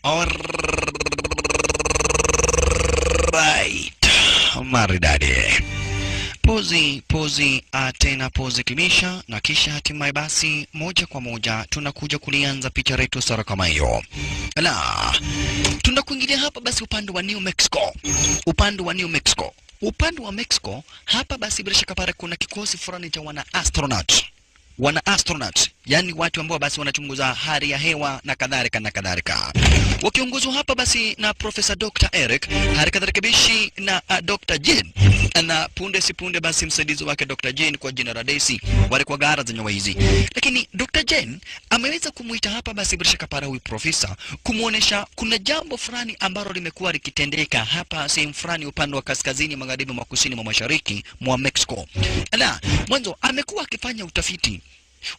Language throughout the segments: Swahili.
Alright. Maridadi. Pozi tena pozi kimisha, na kisha hatimaye basi moja kwa moja tunakuja kulianza picha letu sara kama hiyo. Tunakuingilia hapa basi upande wa New Mexico. Upande wa Mexico hapa basi bila shaka pale kuna kikosi fulani cha wana astronauts, yani watu ambao basi wanachunguza hali ya hewa na kadhalika. Wakiongozwa hapa basi na Professor Dr. Eric, hali kadhalika bishi na Dr. Jane, na punde si punde basi msaidizi wake Dr. Jane kwa jina la Daisy, wale kwa gara za nyawa hizi. Lakini Dr. Jane ameweza kumuita hapa basi bila shaka pale huyu profesa kumuonesha kuna jambo fulani ambalo limekuwa likitendeka hapa sehemu fulani upande wa kaskazini magharibi mwa kusini mwa mashariki mwa Mexico. Mwanzo amekuwa akifanya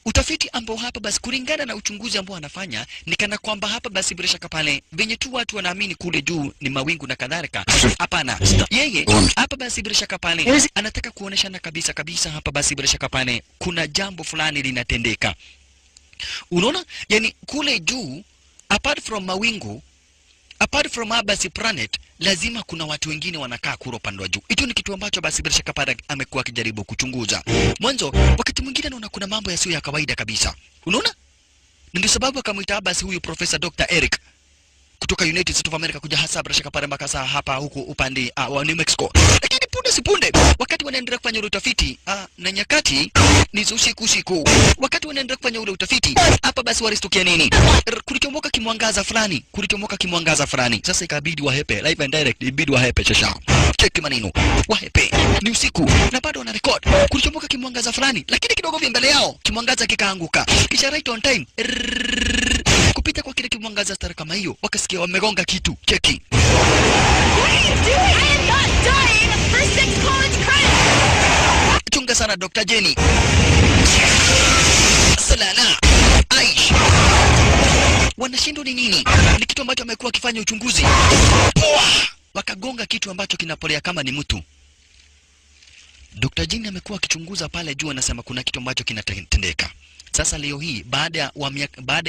utafiti ambao hapa basi kulingana na uchunguzi ambao anafanya ni kana kwamba hapa basi bila shaka pale venye tu watu wanaamini kule juu ni mawingu na kadhalika. Hapana, yeye hapa basi bila shaka pale anataka kuoneshana kabisa hapa basi bila shaka pale kuna jambo fulani linatendeka. Unaona, yani kule juu apart from mawingu, apart from basi planet, lazima kuna watu wengine wanakaa kule upande wa juu. Hicho ni kitu ambacho basi bila shaka pale amekuwa akijaribu kuchunguza. Mwanzo wakati mwingine anaona kuna mambo yasiyo ya kawaida kabisa. Unaona? Ndio sababu akamuita basi huyu Professor Dr. Eric kutoka United States of America kuja hasa bila shaka pale makasa hapa huko upande wa New Mexico. Lakini punde wakati wanaendelea kufanya utafiti na nyakati ni usiku. Wakati wanaendelea kufanya ule utafiti hapa basi walistukia nini? Kulichomoka kimwangaza fulani. Sasa ikabidi wahepe live and direct, ibidi wahepe chasha. Cheki maneno. Wahepe. Ni usiku na bado wana record. Kulichomoka kimwangaza fulani, lakini kidogo vya mbele yao kimwangaza kikaanguka. Kisha right on time. Kupita kwa kile kimwangaza stara kama hiyo, wakasikia wamegonga kitu. Cheki. Chunga sana Dr. Jenny. Salala. Aish. Wanashindwa ni nini? Ni kitu ambacho amekuwa akifanya uchunguzi. Wakagonga kitu ambacho kinapolea kama ni mtu. Dr. Jenny amekuwa akichunguza pale juu, anasema kuna kitu ambacho kinatendeka. Sasa leo hii baada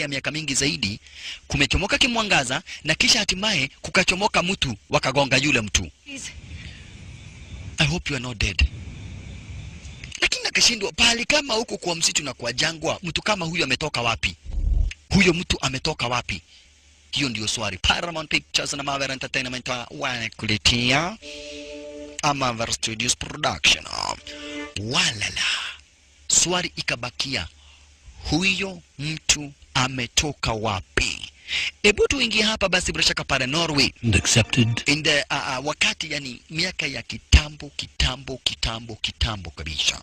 ya miaka mingi zaidi kumechomoka kimwangaza na kisha hatimaye kukachomoka mtu, wakagonga yule mtu. I hope you are not dead. Lakini akashindwa pale kama huko kwa msitu na kwa jangwa, mtu kama huyo ametoka wapi? Huyo mtu ametoka wapi? Hiyo ndio swali. Paramount Pictures na Marvel Entertainment wanakuletea Marvel Studios Production. Walala. Swali ikabakia, huyo mtu ametoka wapi? Ebu tuingie hapa basi bila shaka pale Norway. Accepted. In the wakati yani miaka ya kitambo kabisa.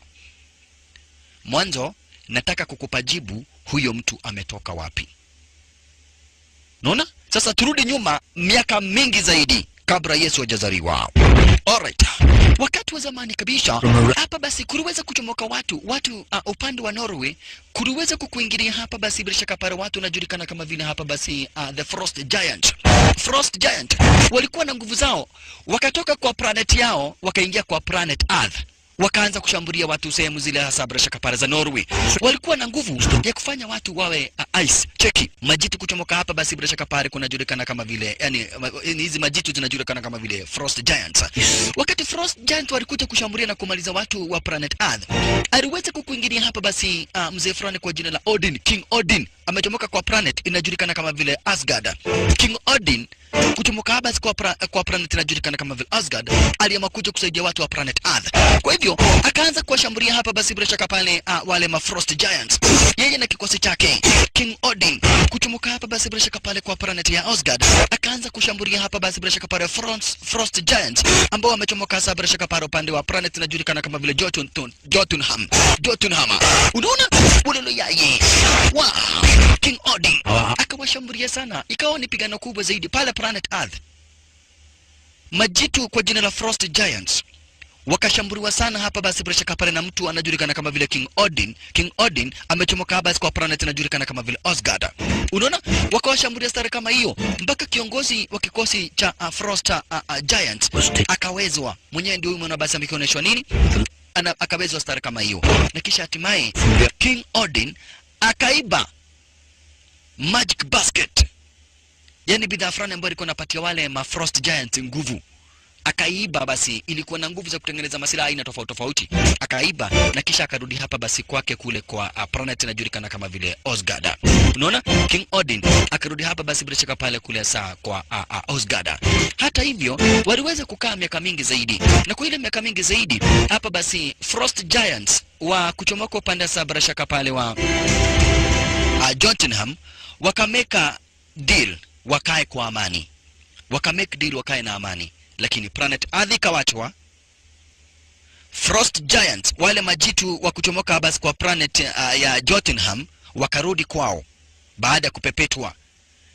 Mwanzo nataka kukupa jibu, huyo mtu ametoka wapi? Naona? Sasa turudi nyuma miaka mingi zaidi kabla Yesu hajazaliwa. Alright. Wakati wa zamani kabisa hapa basi kuliweza kuchomoka watu upande wa Norway, kuliweza kukuingilia hapa basi bila shaka pale watu wanajulikana kama vile hapa basi the Frost Giant walikuwa na nguvu zao, wakatoka kwa planet yao wakaingia kwa planet Earth, wakaanza kushambulia watu sehemu zile hasa bila shaka pale za Norway. Walikuwa na nguvu ya kufanya watu wawe ice. Cheki majitu kuchomoka hapa basi bila shaka pale kunajulikana kama vile yani hizi majitu zinajulikana kama vile Frost Giants. Wakati Frost Giants walikuja kushambulia na kumaliza watu wa planet Earth, aliweza kukuingilia hapa basi mzee fulani kwa jina la Odin, King Odin, amechomoka kwa planet inajulikana kama vile Asgard. King Odin kuchomoka hapa kwa planet inajulikana kama vile Asgard, aliamua kuja kusaidia watu wa planet Earth. Kwa hivyo akaanza kuwashambulia hapa basi bila shaka pale wale ma Frost Giants. Yeye na kikosi chake King Odin kuchomoka hapa basi bila shaka pale kwa planet ya Asgard, akaanza kushambulia hapa basi bila shaka pale Frost Giants ambao wamechomoka hasa bila shaka pale upande wa planet inajulikana kama vile Jotunham. Unaona? Bulelo yeye. Wow. King Odin akawashambulia sana, ikawa ni pigano kubwa zaidi pale planet Earth. Majitu kwa jina la Frost Giants wakashambuliwa sana hapa basi bila shaka pale na mtu anajulikana kama vile King Odin. King Odin amechomoka hapa basi kwa planet inajulikana kama vile Asgard. Unaona? Wakawashambulia stare kama hiyo mpaka kiongozi wa kikosi cha Frost Giants akawezwa. Mwenyewe ndio huyo mwana basi ameonyeshwa nini? Akawezwa stare kama hiyo. Na kisha hatimaye King Odin akaiba magic basket yani bidhaa fulani ambayo ilikuwa inapatia wale ma Frost Giants nguvu. Akaiba basi, ilikuwa na nguvu za kutengeneza masilaha aina tofauti tofauti. Akaiba na kisha akarudi hapa basi kwake kule kwa planet inajulikana kama vile Osgard. Unaona? King Odin akarudi hapa basi bila shaka pale kule saa kwa Osgard. Hata hivyo waliweza kukaa miaka mingi zaidi. Na kwa ile miaka mingi zaidi hapa basi Frost Giants wa kuchomoka upande sa bila shaka pale wa Jotunheim wakameka deal wakae kwa amani. Wakamake deal wakae na amani. Lakini planet Earth ikawachwa. Frost Giants wale majitu wa kuchomoka basi kwa planet ya Jotunheim wakarudi kwao baada ya kupepetwa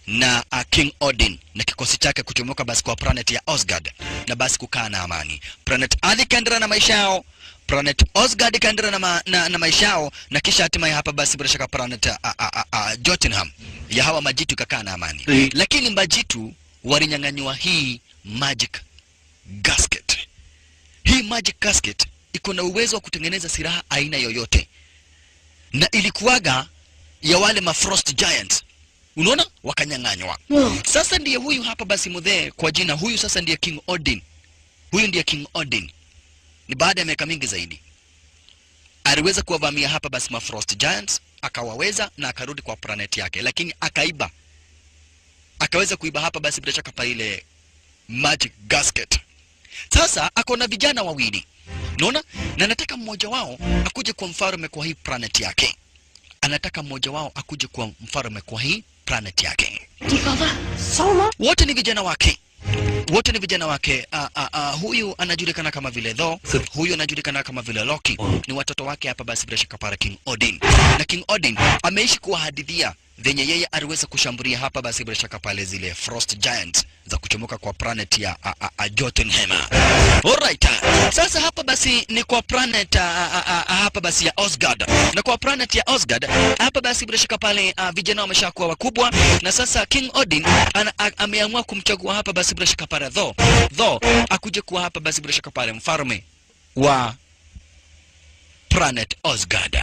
na King Odin na kikosi chake kuchomoka basi kwa planet ya Osgard na basi kukaa na amani. Planet Earth kaendelea na maisha yao, planet Osgard kaendelea na maisha yao, na kisha hatimaye hapa basi bila shaka planet Jotunheim ya hawa majitu kakaa na amani. Lakini majitu walinyang'anywa hii magic gasket. Hii magic gasket iko na uwezo wa kutengeneza silaha aina yoyote. Na ilikuwaga ya wale ma Frost Giants. Unaona? Wakanyang'anywa. Sasa ndiye huyu hapa basi mudhee kwa jina huyu sasa ndiye King Odin. Huyu ndiye King Odin. Ni baada ya miaka mingi zaidi. Aliweza kuwavamia hapa basi ma Frost Giants, akawaweza na akarudi kwa planet yake, lakini akaiba. Akaweza kuiba hapa basi bila shaka pa ile magic gasket. Sasa ako na vijana wawili. Unaona? Na nataka mmoja wao akuje kwa mfalme kwa hii planet yake. Anataka mmoja wao akuje kwa mfalme kwa hii planet yake. Wote ni vijana wake. Wote ni vijana wake. Huyu anajulikana kama vile Thor, huyu anajulikana kama vile Loki. Ni watoto wake hapa basi bila shaka para King Odin. Na King Odin ameishi kuwahadithia venye yeye aliweza kushambulia hapa basi bila shaka pale zile Frost Giants za kuchomoka kwa planet ya Jotunheim. Alright. Sasa hapa basi ni kwa planet hapa basi ya Osgard. Na kwa planet ya Osgard hapa basi bila shaka pale vijana wameshakuwa wakubwa, na sasa King Odin ameamua kumchagua hapa basi bila shaka pale Thor akuje kuwa hapa basi bila shaka pale mfalme wa planet Osgard.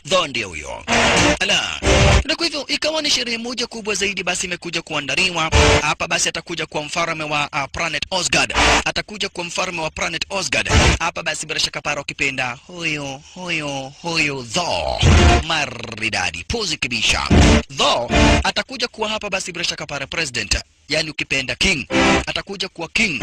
Thor ndiye huyo. Ala. Na kwa hivyo ikawa ni sherehe moja kubwa zaidi basi imekuja kuandaliwa. Hapa basi atakuja kwa mfalme wa planet Osgard. Atakuja kwa mfalme wa planet Osgard. Hapa basi bila shaka para ukipenda huyo Thor. Maridadi. Pozi kibisha. Thor atakuja kuwa hapa basi bila shaka para president. Yani ukipenda king. Atakuja kuwa king.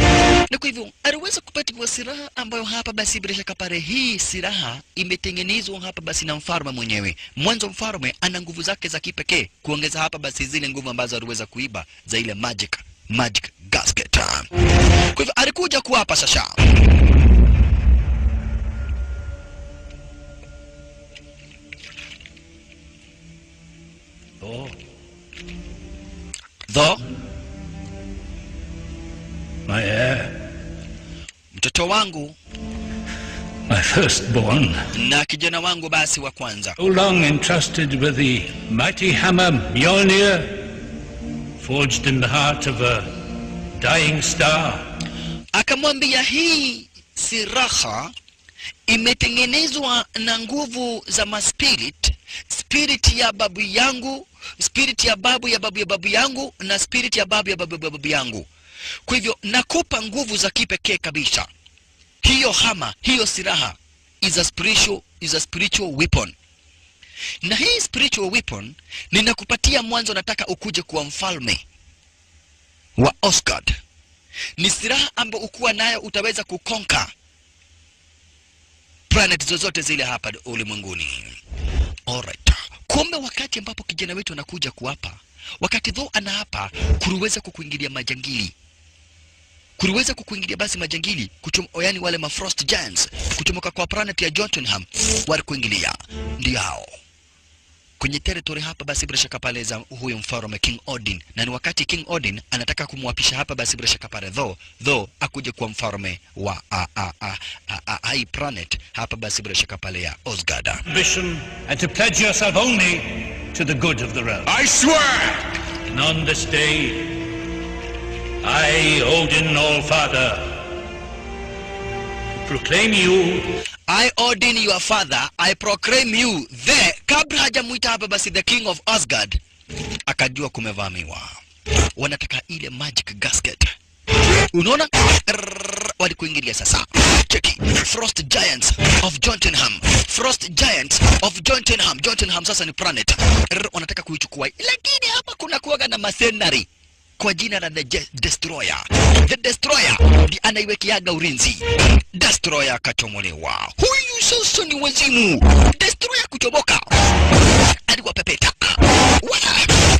Na kwa hivyo aliweza kupatiwa silaha ambayo hapa basi bila shaka pale hii silaha imetengenezwa hapa basi na mfalme mwenyewe. Mwanzo mfalme ana nguvu zake za kipekee kuongeza hapa basi zile nguvu ambazo aliweza kuiba za ile magic gasket. Kwa hivyo alikuja kuapa sasa. Thor, my heir, mtoto wangu, my firstborn, na kijana wangu basi wa kwanza, so long entrusted with the mighty hammer Mjolnir, forged in the heart of a dying star. Akamwambia hii silaha imetengenezwa na nguvu za spirit ya babu yangu, spirit ya babu ya babu ya babu yangu, na spirit ya babu ya babu ya babu yangu. Kwa hivyo nakupa nguvu za kipekee kabisa. Hiyo hammer, hiyo silaha is a spiritual weapon. Na hii spiritual weapon ninakupatia mwanzo, nataka ukuje kuwa mfalme wa Osgard. Ni silaha ambayo ukuwa nayo utaweza kukonka planet zozote zile hapa ulimwenguni. Alright. Kumbe wakati ambapo kijana wetu anakuja kuapa, wakati Thor anaapa, kuliweza kukuingilia majangili. Kuliweza kukuingilia basi majangili, yani wale ma Frost Giants kuchomoka kwa planet ya Jotunheim wale kuingilia. Ndio hao kwenye territory hapa basi bila shaka pale za huyo mfalme King Odin. Na ni wakati King Odin anataka kumwapisha hapa basi bila shaka pale Thor akuje kwa mfalme wa high planet hapa basi bila shaka pale ya Osgard. Ambition and to pledge yourself only to the good of the realm. I swear! And on this day, I, Odin All-Father, proclaim you. I, Odin, your father, I proclaim you the kabla hajamuita hapa basi the king of Asgard, akajua kumevamiwa. wanataka ile magic gasket. Unaona? Walikuingilia sasa. Cheki. Frost Giants of Jotunheim. Frost Giants of Jotunheim. Jotunheim sasa ni planet. Wanataka kuichukua. Lakini hapa kuna kuwaga na mercenary kwa jina la The Destroyer. The Destroyer ndiye anaiwekeaga ulinzi. Destroyer akachomolewa. Huyu sasa ni wazimu. Destroyer kuchomoka. Alikuwa pepeta.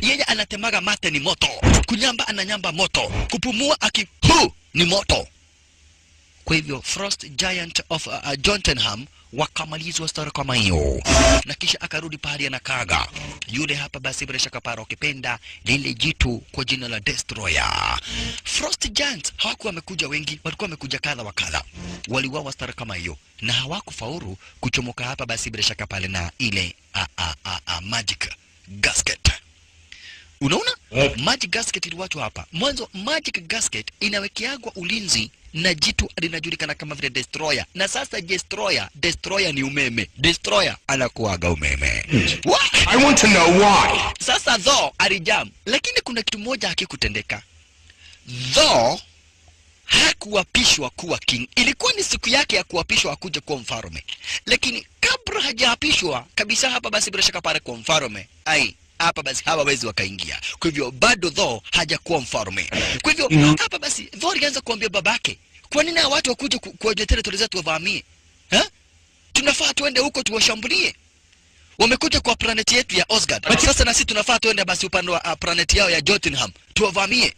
Yeye anatemaga mate ni moto. Kunyamba ananyamba moto. Kupumua ni moto. Kwa hivyo Frost Giant of Jotunheim wakamalizwa story kama hiyo. Na kisha akarudi pahali anakaga. Yule hapa basi bila shaka para ukipenda lile jitu kwa jina la Destroyer. Frost Giants hawakuwa wamekuja wengi, walikuwa wamekuja kadha wa kadha. Waliuawa story kama hiyo na hawakufaulu kuchomoka hapa basi bila shaka pale na ile magic gasket. Unaona? Magic gasket iliwachwa hapa. Mwanzo magic gasket inawekeagwa ulinzi na jitu linajulikana kama vile Destroyer. Na sasa Destroyer ni umeme. Destroyer anakuaga umeme. I want to know why. Sasa Thor alijam, lakini kuna kitu moja hakikutendeka. Thor hakuapishwa kuwa king. Ilikuwa ni siku yake ya kuapishwa akuje kuwa mfalme. Lakini kabla hajaapishwa kabisa hapa basi bila shaka pale kwa mfalme. Hapa basi hawawezi wakaingia. Kwa hivyo bado Thor hajakuwa mfalme. Kwa hivyo hapa basi Thor alianza kuambia babake, kwa nini watu wakuje kwa territory zetu wavamie? Tunafaa tuende huko tuwashambulie. Wamekuja kwa planet yetu ya Asgard. Sasa na sisi tunafaa tuende basi upande wa planet yao ya Jotunheim tuwavamie.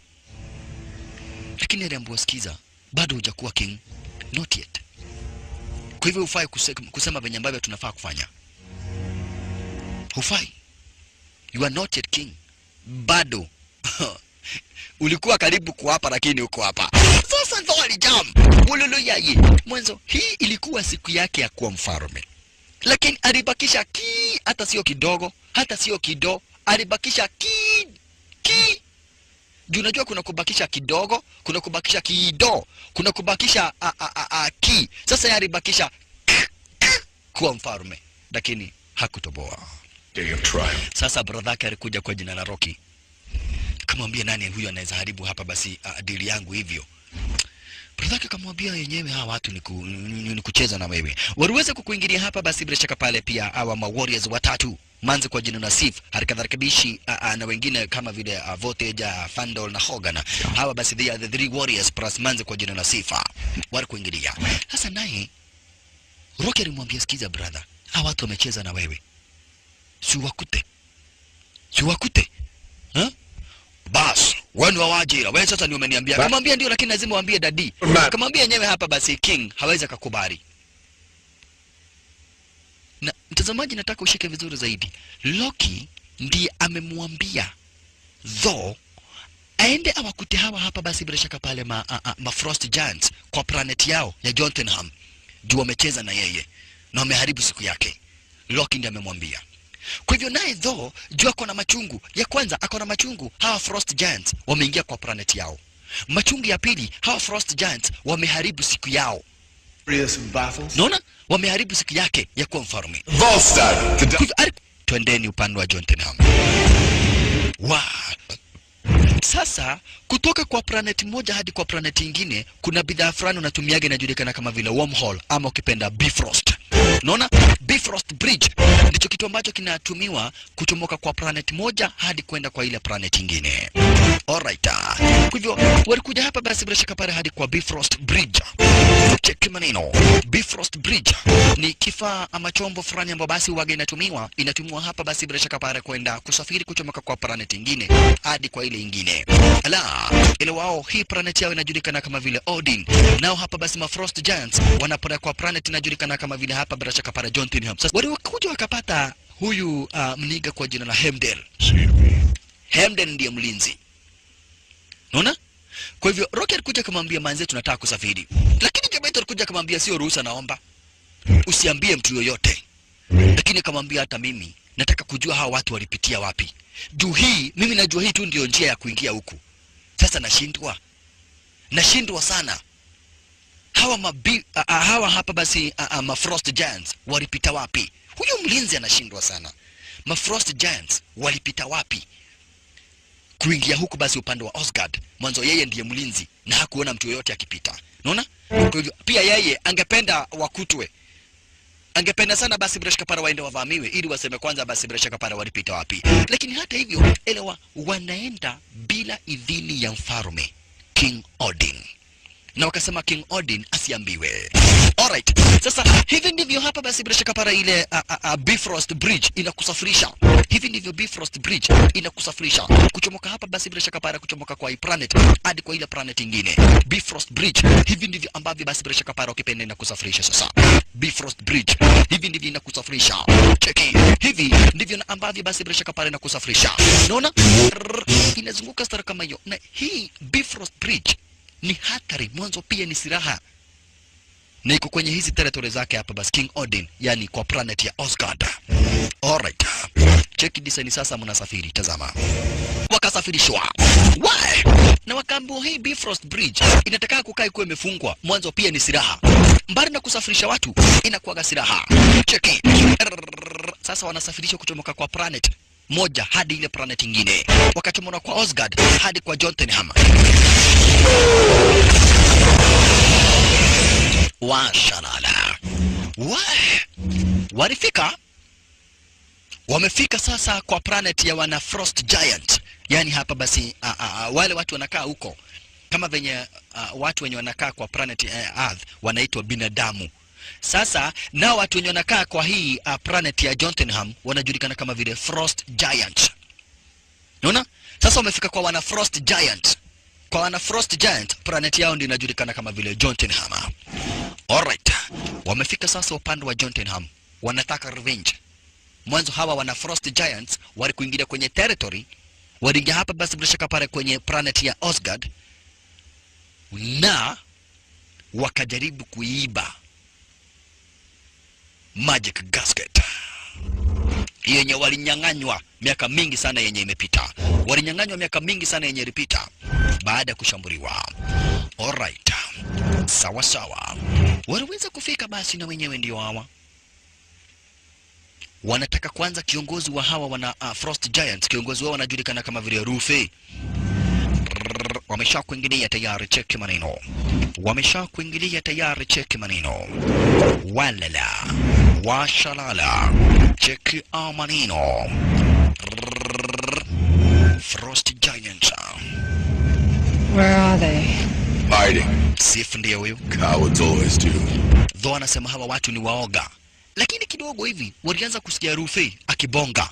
Lakini aliambiwa sikiza, bado hujakuwa king. Not yet. Kwa hivyo hufai kusema venye ambavyo tunafaa kufanya. Hufai. You are not yet king. Bado. Ulikuwa karibu kuapa lakini uko hapa. Sasa Thor alijam. Ululuyaye. Mwanzo hii ilikuwa siku yake ya kuwa mfalme. Lakini alibakisha hata sio kidogo, hata sio kido, alibakisha Juu unajua kuna kubakisha kidogo, kuna kubakisha kido, kuna kubakisha Sasa yeye alibakisha kuwa mfalme, lakini hakutoboa. Day of trial. Sasa brother yake alikuja kwa jina la Rocky. Kamwambia nani huyu anaweza haribu hapa basi deal yangu hivyo. Brother yake kamwambia yenyewe hawa watu ni kucheza na wewe. Waliweza kukuingilia hapa basi bila shaka pale pia hawa warriors watatu. Manze kwa jina la Sif, halikadhalika Bishi na wengine kama vile Voltage, Fandol na Hogan. Hawa basi they are the three warriors plus manze kwa jina la Sifa. Walikuingilia. Sasa naye Rocky alimwambia sikiza brother, hawa watu wamecheza na wewe. Siwakute. Bas, wewe wa wajira, wewe sasa ni umeniambia. Kamwambia ndio lakini lazima waambie daddy. Kamwambia yenyewe hapa basi king hawezi kukubali. Na mtazamaji nataka ushike vizuri zaidi. Loki ndiye amemwambia Thor aende awakute hawa hapa basi bila shaka pale ma Frost Giants kwa planet yao ya Jotunheim. Juu wamecheza na yeye na wameharibu siku yake. Loki ndiye amemwambia. Kwa hivyo naye Thor juu ako na machungu. Ya kwanza ako na machungu, hawa Frost Giants wameingia kwa planet yao. Machungu ya pili, hawa Frost Giants wameharibu siku yao. Naona wameharibu siku yake ya kuwa mfalme. Twendeni upande wa Jotunheim. Sasa kutoka kwa planet moja hadi kwa planet nyingine kuna bidhaa fulani unatumiaga inajulikana kama vile wormhole ama ukipenda Bifrost. Unaona? Bifrost bridge ndicho kitu ambacho kinatumiwa kutomoka kwa planet moja hadi kwenda kwa ile planet nyingine. Alright. Kwa hivyo walikuja hapa basi bila shaka pale hadi kwa Bifrost bridge. Check maneno. Bifrost bridge ni kifaa ama chombo fulani ambacho basi huaga inatumiwa hapa basi bila shaka pale kwenda kusafiri kutomoka kwa planet nyingine hadi kwa ile nyingine. Ile wao hii planet yao inajulikana kama vile Odin. Nao hapa basi ma Frost Giants wanapanda kwa planet inajulikana kama vile hapa bila shaka pale Jotunheim. Sasa walikuja wakapata huyu mniga kwa jina la Heimdall. Heimdall ndiye mlinzi. Unaona? Kwa hivyo Rocky alikuja kumwambia manze tunataka kusafiri. Lakini jamaa yetu alikuja kumwambia sio ruhusa naomba. Usiambie mtu yoyote. Lakini kamwambia hata mimi nataka kujua hawa watu walipitia wapi. Juu hii mimi najua hii tu ndio njia ya kuingia huku. Sasa nashindwa sana. Hawa hapa basi ma Frost Giants walipita wapi? Huyo mlinzi anashindwa sana. Ma Frost Giants walipita wapi? kuingia huku basi upande wa Osgard. Mwanzo yeye ndiye mlinzi na hakuona mtu yoyote akipita. Unaona? Kwa hivyo pia yeye angependa wakutwe. Angependa sana basi bila shaka para waende wavamiwe ili waseme kwanza basi bila shaka para walipita wapi. Lakini hata hivyo elewa wanaenda bila idhini ya mfalme King Odin. Na wakasema King Odin asiambiwe. Alright. Sasa hivi ndivyo hapa basi bila shaka para ile Bifrost Bridge inakusafirisha. Hivi ndivyo Bifrost Bridge inakusafirisha. Kuchomoka hapa basi bila shaka para kuchomoka kwa hii planet hadi kwa ile planet nyingine. Bifrost Bridge hivi ndivyo ambavyo basi bila shaka para ukipenda inakusafirisha sasa. Bifrost Bridge hivi ndivyo inakusafirisha. Cheki. Hivi ndivyo ambavyo basi bila shaka para inakusafirisha. Unaona? Inazunguka stara kama hiyo. Na hii Bifrost Bridge ni hatari, mwanzo pia ni silaha. Na iko kwenye hizi territory zake hapa basi King Odin, yani kwa planet ya Osgard. Alright. Cheki design sasa mnasafiri, tazama. Wakasafirishwa. Why? Na wakaambiwa hii Bifrost Bridge inataka kukaa ikuwe imefungwa, mwanzo pia ni silaha. Mbali na kusafirisha watu, inakuwa silaha. Cheki. Sasa wanasafirishwa kutoka kwa planet moja hadi ile planet nyingine. Wakachomoka kwa Osgard hadi kwa Jotunheim. Washalala. Walifika. Wamefika sasa kwa planet ya wana Frost Giant. Yani hapa basi wale watu wanakaa huko kama venye watu wenye wanakaa kwa planet Earth wanaitwa binadamu. Sasa nao watu wenye wanakaa kwa hii planet ya Jotunheim wanajulikana kama vile Frost Giant. Unaona? Sasa wamefika kwa wana Frost Giant. Kwa wana Frost Giant planet yao ndio inajulikana kama vile Jotunheim. Alright. Wamefika sasa upande wa Jotunheim. Wanataka revenge. Mwanzo hawa wana Frost Giants walikuingia kwenye territory. Waliingia hapa basi bila shaka pale kwenye planet ya Osgard. Na wakajaribu kuiba Magic Gasket. Yenye walinyang'anywa miaka mingi sana yenye imepita. Walinyang'anywa miaka mingi sana yenye ilipita baada ya kushambuliwa. Alright. Sawa sawa. Waliweza kufika basi na wenyewe ndio hawa. Wanataka kwanza kiongozi wa hawa wana Frost Giants, kiongozi wao wanajulikana kama vile Rufe. Wamesha kuingilia tayari, cheki maneno. Wamesha kuingilia tayari, cheki maneno. Walala. Washalala. Cheki maneno. Frost Giants. Where are they? Hiding. Sif ndiye huyo. Cowards always do. Though anasema hawa watu ni waoga. Lakini kidogo hivi walianza kusikia Rufe akibonga.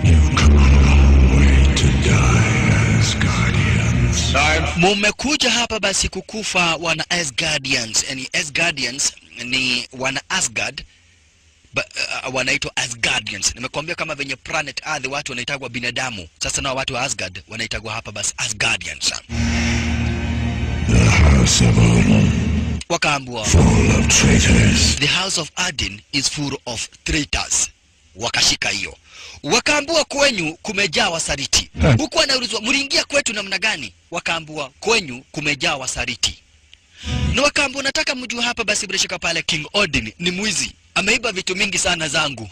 You've come a long way to die, Asgardians. Mumekuja hapa basi kukufa wana Asgardians. Yani Asgardians ni wana Asgard. Wanaitwa Asgardians. Nimekuambia kama venye planet Earth watu wanaitagwa binadamu. Sasa nao watu wa Asgard wanaitagwa hapa basi Asgardians. The House of Odin, Wakaambiwa full of traitors. the House of Odin is full of traitors. Wakashika hiyo. Wakaambiwa kwenyu kumejaa wasaliti. Huku anaulizwa mliingia kwetu namna gani? Wakaambiwa kwenyu kumejaa wasaliti. Na wakaambiwa nataka mjue hapa basi bila shaka pale King Odin ni mwizi. Ameiba vitu mingi sana zangu.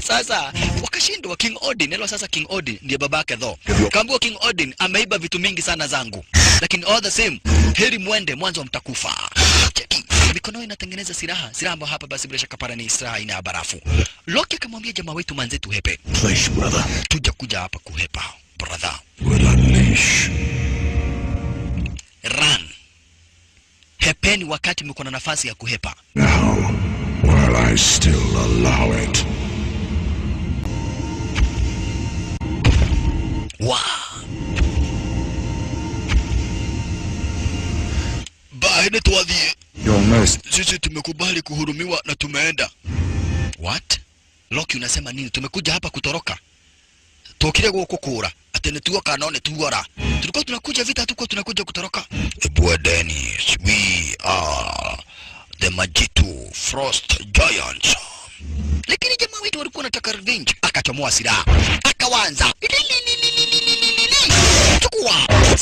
Sasa wakashindwa King Odin. Nelo sasa King Odin ndiye babake tho. Kaambiwa King Odin ameiba vitu mingi sana zangu. Lakini all the same heri muende mwanzo mtakufa. Cheki. Mikono inatengeneza silaha. Silaha ambayo hapa basi bila shaka para ni silaha ina barafu. Loki akamwambia jamaa wetu manzetu hepe. Place, brother. Tuja kuja hapa kuhepa, brother. Will unleash. Run. Hepeni wakati mko na nafasi ya kuhepa. Now, while I still allow it. Baada tuadhie. Your mercy. Sisi tumekubali kuhurumiwa na tumeenda. What? Loki unasema nini? Tumekuja hapa kutoroka. Tokire gukukura. Atene tuwa kanone tuwara. Tulikuwa tunakuja vita, hatukuwa tunakuja kutoroka. Ebwa Dennis, we are the Majitu Frost Giants. Lakini jamaa wetu walikuwa wanataka revenge. Akachomoa silaha. Akawanza. Chukua.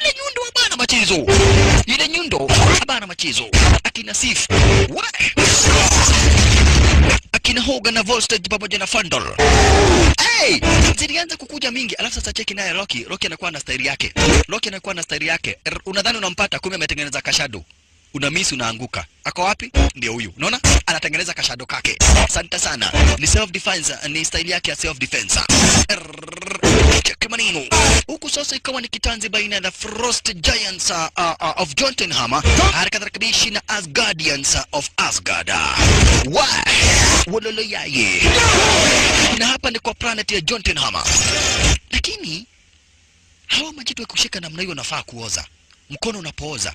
yule nyundo hapana machezo. Ile nyundo hapana machezo. Akina Sif. Akina Hogan na Volstage pamoja na Fandor. Hey! Zilianza kukuja mingi. Alafu sasa cheki naye Rocky. Rocky anakuwa na style yake. Rocky anakuwa na style yake. Unadhani unampata kumbe ametengeneza kashado. Unamisi unaanguka. Ako wapi? Ndio huyu. Unaona? Anatengeneza kashado kake. Asante sana. Ni self defense, ni style yake ya self defense. Cheki maneno. Huku sasa ikawa ni kitanzi baina ya the Frost Giants of Jotunheim, harakatarakibishi na Asgardians of Asgard. Wololo yaye. Na hapa ni kwa planet ya Jotunheim. Lakini hawa majitu ya kushika namna hiyo nafaa kuoza. Mkono unapooza.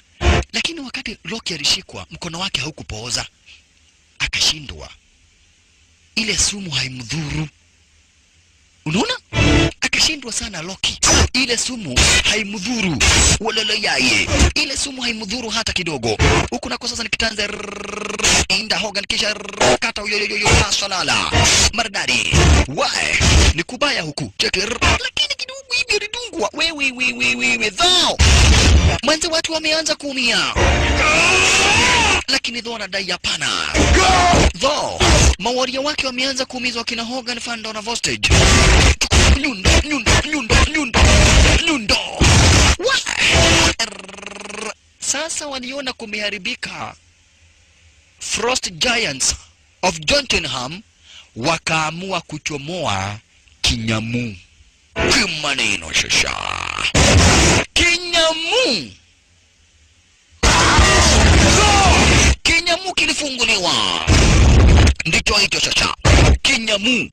Lakini wakati Loki alishikwa, mkono wake haukupooza. Akashindwa. Ile sumu haimdhuru. Unaona? Akashindwa sana Loki. Ile sumu haimdhuru. Wololo yaye. Ile sumu haimdhuru hata kidogo. Huku nako sasa nikitanza Inda Hogan kisha kata yoyoyo salala. Maridadi. Ni kubaya huku. Cheki. Lakini kidogo hivi alidungwa. Wewe dhao. Mwanzo watu wameanza kuumia. Lakini Thor anadai hapana. Thor, mawaria wake wameanza kuumizwa kina Hogan, Fandor na Volstage. Nyundo. Sasa waliona kumeharibika. Frost Giants of Jotunheim wakaamua kuchomoa Kinyamu. Kimaneno shasha. Kinyamu. Kinyamu kilifunguliwa. Ndicho hicho sasa. Kinyamu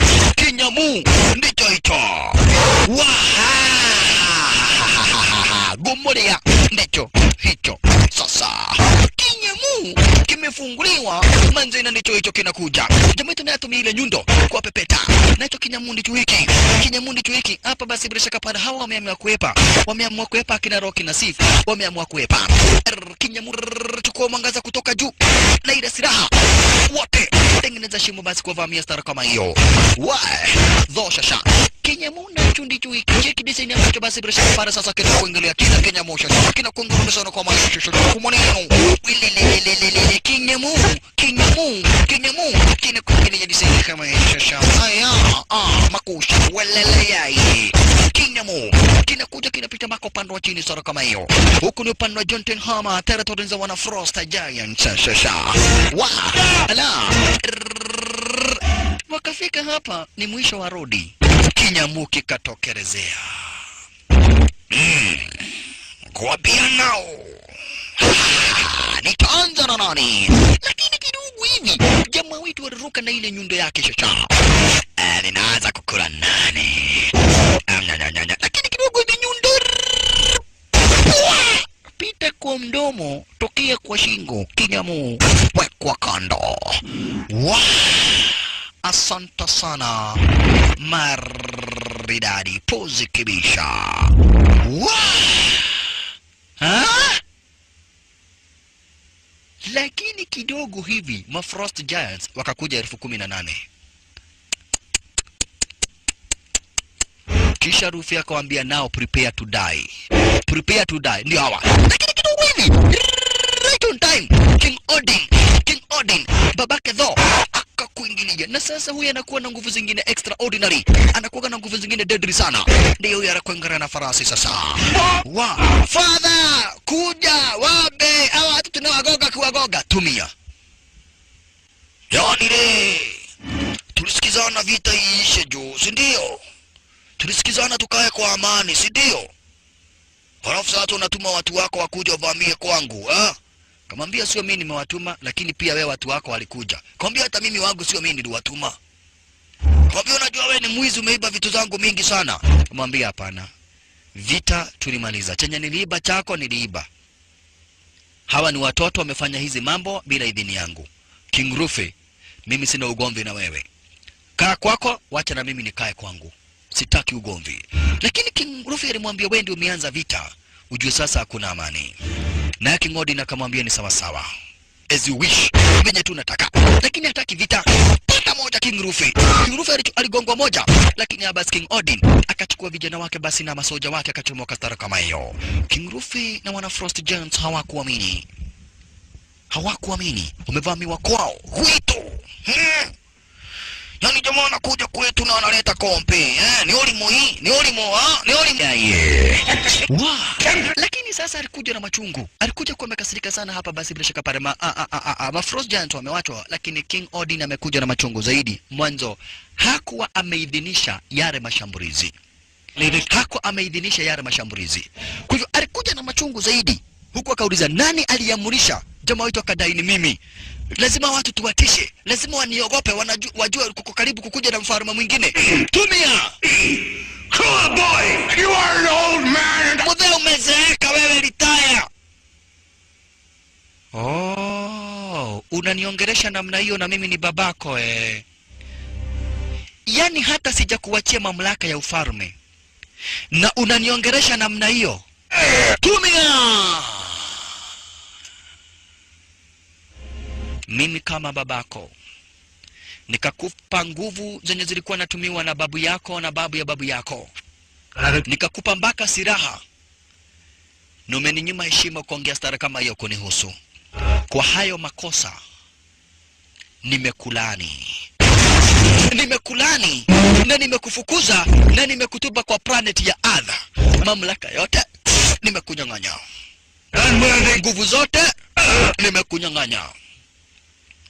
ndicho hicho. Gomorea ndicho hicho sasa. Kinyamu kimefunguliwa, manzena ndicho hicho kinakuja. Jamaa tunatumia ile nyundo kwa pepeta. Na hicho Kinyamu ndicho hiki. Kinyamu ndicho hiki. Hapa basi bila shaka pana hawa wameamua kuepa. Wameamua kuepa kina Rocky na Sif. Wameamua kuepa. Kinyamu chukua mwangaza kutoka juu. Na ile silaha wote tengeneza shimo basi kwa vamia stara kama hiyo. Dhosha. Kinyamu na chundi chui cheki design ambacho basi bila shaka para sasa kina kuingilia kina Kinyamu shasha. Kina kuinguruma sana kwa maisha shasha. Kumoneno. Kinyamu kina kuingilia design kama hiyo shasha. Haya makusha welele yai. Kinyamu kinakuja kinapita mako pande wa chini stara kama hiyo. Huku ni upande wa Jotunheim, territory za wana Frost Giants shasha. Ala. Wakafika hapa ni mwisho wa rodi. Kinyamu kikatokerezea. Kwa pia nao. Nitaanza na nani? Lakini kidogo hivi jamaa wetu waliruka na ile nyundo yake shasha. Ninaanza kukula nani? Lakini kidogo hivi nyundo pita kwa mdomo, tokea kwa shingo. Kinyamu wekwa kando. Asante sana. Maridadi pozi kibisha. Lakini kidogo hivi Frost Giants wakakuja 18,000. Kisha Rufi akawaambia nao prepare to die. Ndio hawa. Lakini kidogo hivi right on time King Odin babake Thor akakuingilia. Na sasa huyu anakuwa na nguvu zingine extraordinary. Anakuwa na nguvu zingine deadly sana. Ndio huyu anakuangara na farasi sasa. Father kuja wabe hawa watu tunawagoga kuwagoga tumia. Yaani tulisikizana vita iishe juu, si ndio? Tulisikizana tukae kwa amani, si ndio? Halafu sasa unatuma watu wako wakuja wavamie kwangu, ha? Kamwambia sio mimi nimewatuma, lakini pia wewe watu wako walikuja. Kamwambia hata mimi wangu sio mimi niliwatuma. Kamwambia unajua wewe ni mwizi, umeiba vitu zangu mingi sana. Kamwambia hapana. Vita tulimaliza. Chenye niliiba chako niliiba. Hawa ni watoto wamefanya hizi mambo bila idhini yangu. King Rufe, mimi sina ugomvi na wewe. Kaa kwako, wacha na mimi nikae kwangu. Sitaki ugomvi. Lakini King Rufe alimwambia wewe ndio umeanza vita. Ujue sasa hakuna amani. Na King Odin akamwambia ni sawa sawa. As you wish. Venye tu nataka. Lakini hataki vita. Pata moja King Rufe. King Rufe aligongwa moja. Lakini Abbas King Odin akachukua vijana wake basi na masoja wake akachomoka stara kama hiyo. King Rufe na wana Frost Giants hawakuamini. Hawakuamini. Wamevamiwa kwao. Huito. Yani jamaa anakuja kwetu na analeta kompe. Ni olimo hii, ni olimo, ni olimo. Wow. Lakini sasa alikuja na machungu. Alikuja kwa amekasirika sana hapa basi bila shaka pale ma Frost Giants wamewachwa, lakini King Odin amekuja na machungu zaidi. Mwanzo hakuwa ameidhinisha yale mashambulizi. Hakuwa ameidhinisha yale mashambulizi. Kwa hivyo alikuja na machungu zaidi. Huku akauliza nani aliamrisha? Jamaa wetu akadai ni mimi. Lazima watu tuwatishe. Lazima waniogope, wajue kuko karibu kukuja na mfalme mwingine. Tumia! Cool boy! You are an old man! Mudhe umezeeka wewe retire! Oh, unaniongeresha namna hiyo na mimi ni babako Yani hata sijakuachia mamlaka ya ufalme. Na unaniongeresha namna hiyo. Tumia! Mimi kama babako nikakupa nguvu zenye zilikuwa natumiwa na babu yako na babu ya babu yako. Nikakupa mpaka silaha. Na umeninyima heshima kuongea stara kama hiyo kunihusu. Kwa hayo makosa nimekulani. Nimekulani na nimekufukuza na nimekutupa kwa planet ya Earth. Mamlaka yote nimekunyang'anya. Nguvu zote nimekunyang'anya.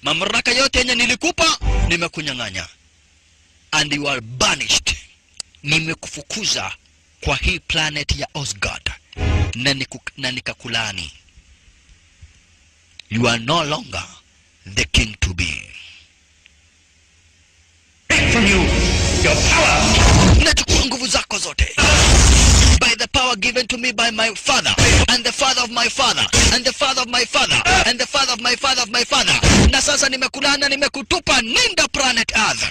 Mamlaka yote yenye nilikupa nimekunyang'anya. And you are banished. Nimekufukuza kwa hii planet ya Osgard. Na nikakulani. You are no longer the king to be. From you, your power! Nachukua nguvu zako zote. By the power given to me by my father, and the father of my father, and the father of my father, and the father of my father of my father. Na sasa nimekulana, nimekutupa, nenda planet Earth.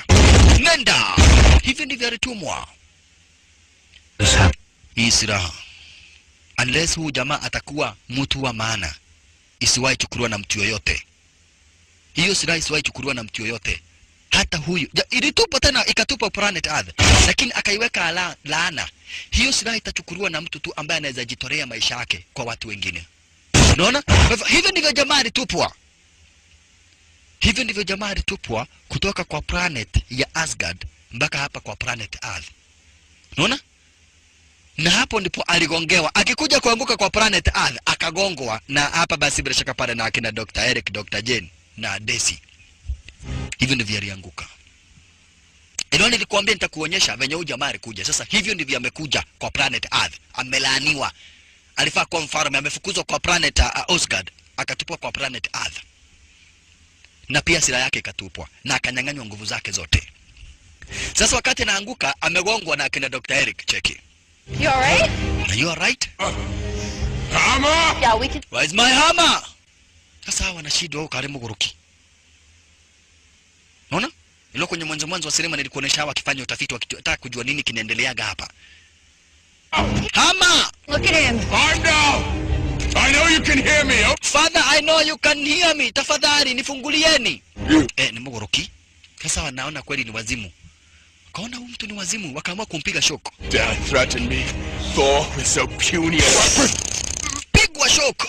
Nenda. Hivi ndivyo alitumwa. Hii silaha. Unless huyu jamaa atakuwa mtu wa maana, isiwahi chukuliwa na mtu yoyote. Hiyo silaha isiwahi chukuliwa na mtu yoyote. Hata huyu ilitupa tena ikatupa planet Earth, lakini akaiweka laana. Hiyo silaha itachukuliwa na mtu tu ambaye anaweza jitolea maisha yake kwa watu wengine. Unaona? Hivyo ndivyo jamaa alitupwa. Hivyo ndivyo jamaa alitupwa kutoka kwa planet ya Asgard mpaka hapa kwa planet Earth. Unaona? Na hapo ndipo aligongewa. Akikuja kuanguka kwa planet Earth akagongwa, na hapa basi bila shaka pale na akina Dr. Eric, Dr. Jane na Daisy. Hivyo ndivyo alianguka. Ndio nilikwambia nitakuonyesha venye huyu jamaa alikuja. Sasa hivyo ndivyo amekuja kwa planet Earth. Amelaaniwa. Alifaa kwa mfalme, amefukuzwa kwa planet Osgard, akatupwa kwa planet Earth. Na pia silaha yake ikatupwa na akanyang'anywa nguvu zake zote. Sasa wakati anaanguka amegongwa na akina Dr. Eric, cheki. You all right? Are you all right? Hammer! Yeah, we can... Where is my hammer? Sasa wanashindwa huko karimu guruki. Unaona? Nilo kwenye mwanzo wa sinema nilikuonesha hawa wakifanya utafiti wakitaka kujua nini kinaendeleaga hapa. Hammer! Look at him. Calm down! I know you can hear me. Father, I know you can hear me. Tafadhali nifungulieni. Ni mgoroki. Sasa wanaona kweli ni wazimu. Kaona huyu mtu ni wazimu, wakaamua kumpiga shoko. Dad threatened me. Thor was so puny. Pigwa shoko.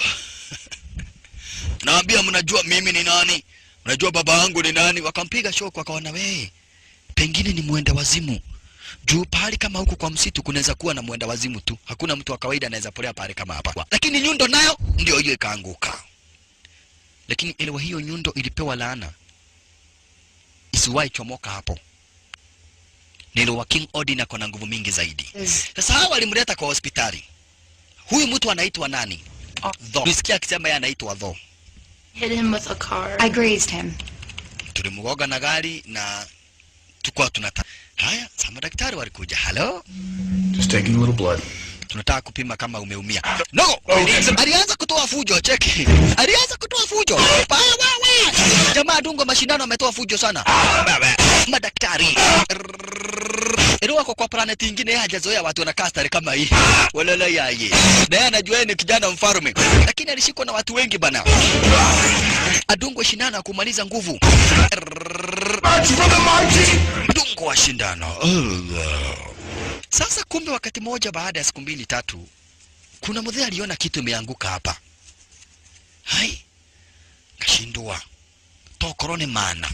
Naambia mnajua mimi ni nani? Mnajua baba yangu ni nani? Wakampiga shoko, wakaona wewe pengine ni mwenda wazimu. Juu pahali kama huku kwa msitu kunaweza kuwa na mwenda wazimu tu. Hakuna mtu wa kawaida anaweza polea pale kama hapa. Lakini nyundo nayo ndio hiyo ikaanguka. Lakini elewa hiyo nyundo ilipewa laana. Isiwahi chomoka hapo. Nilo wa King Odin ako na nguvu mingi zaidi. Sasa hawa walimleta kwa hospitali. Huyu mtu anaitwa nani? Tho. Nisikia akisema yeye anaitwa Tho. Hit him with a car. I grazed him. Tulimgoga na gari na tukua tunata. Haya, sama daktari walikuja. Hello? Just taking a little blood. Tunataka kupima kama umeumia. No! Alianza kutoa fujo, cheki. Alianza kutoa fujo. Jamaa dungo mashindano ametoa fujo sana. Madaktari. Ero wako kwa planet nyingine hajazoea watu wana kastari kama hii. Walala yaye. Na yeye anajua ni kijana mfalme. Lakini alishikwa na watu wengi bana. Adungwa shindano kumaliza nguvu. Dungo wa shindano. Sasa kumbe wakati moja baada ya siku 2-3 kuna mzee aliona kitu imeanguka hapa. Hai. Kashindwa. Tokorone maana.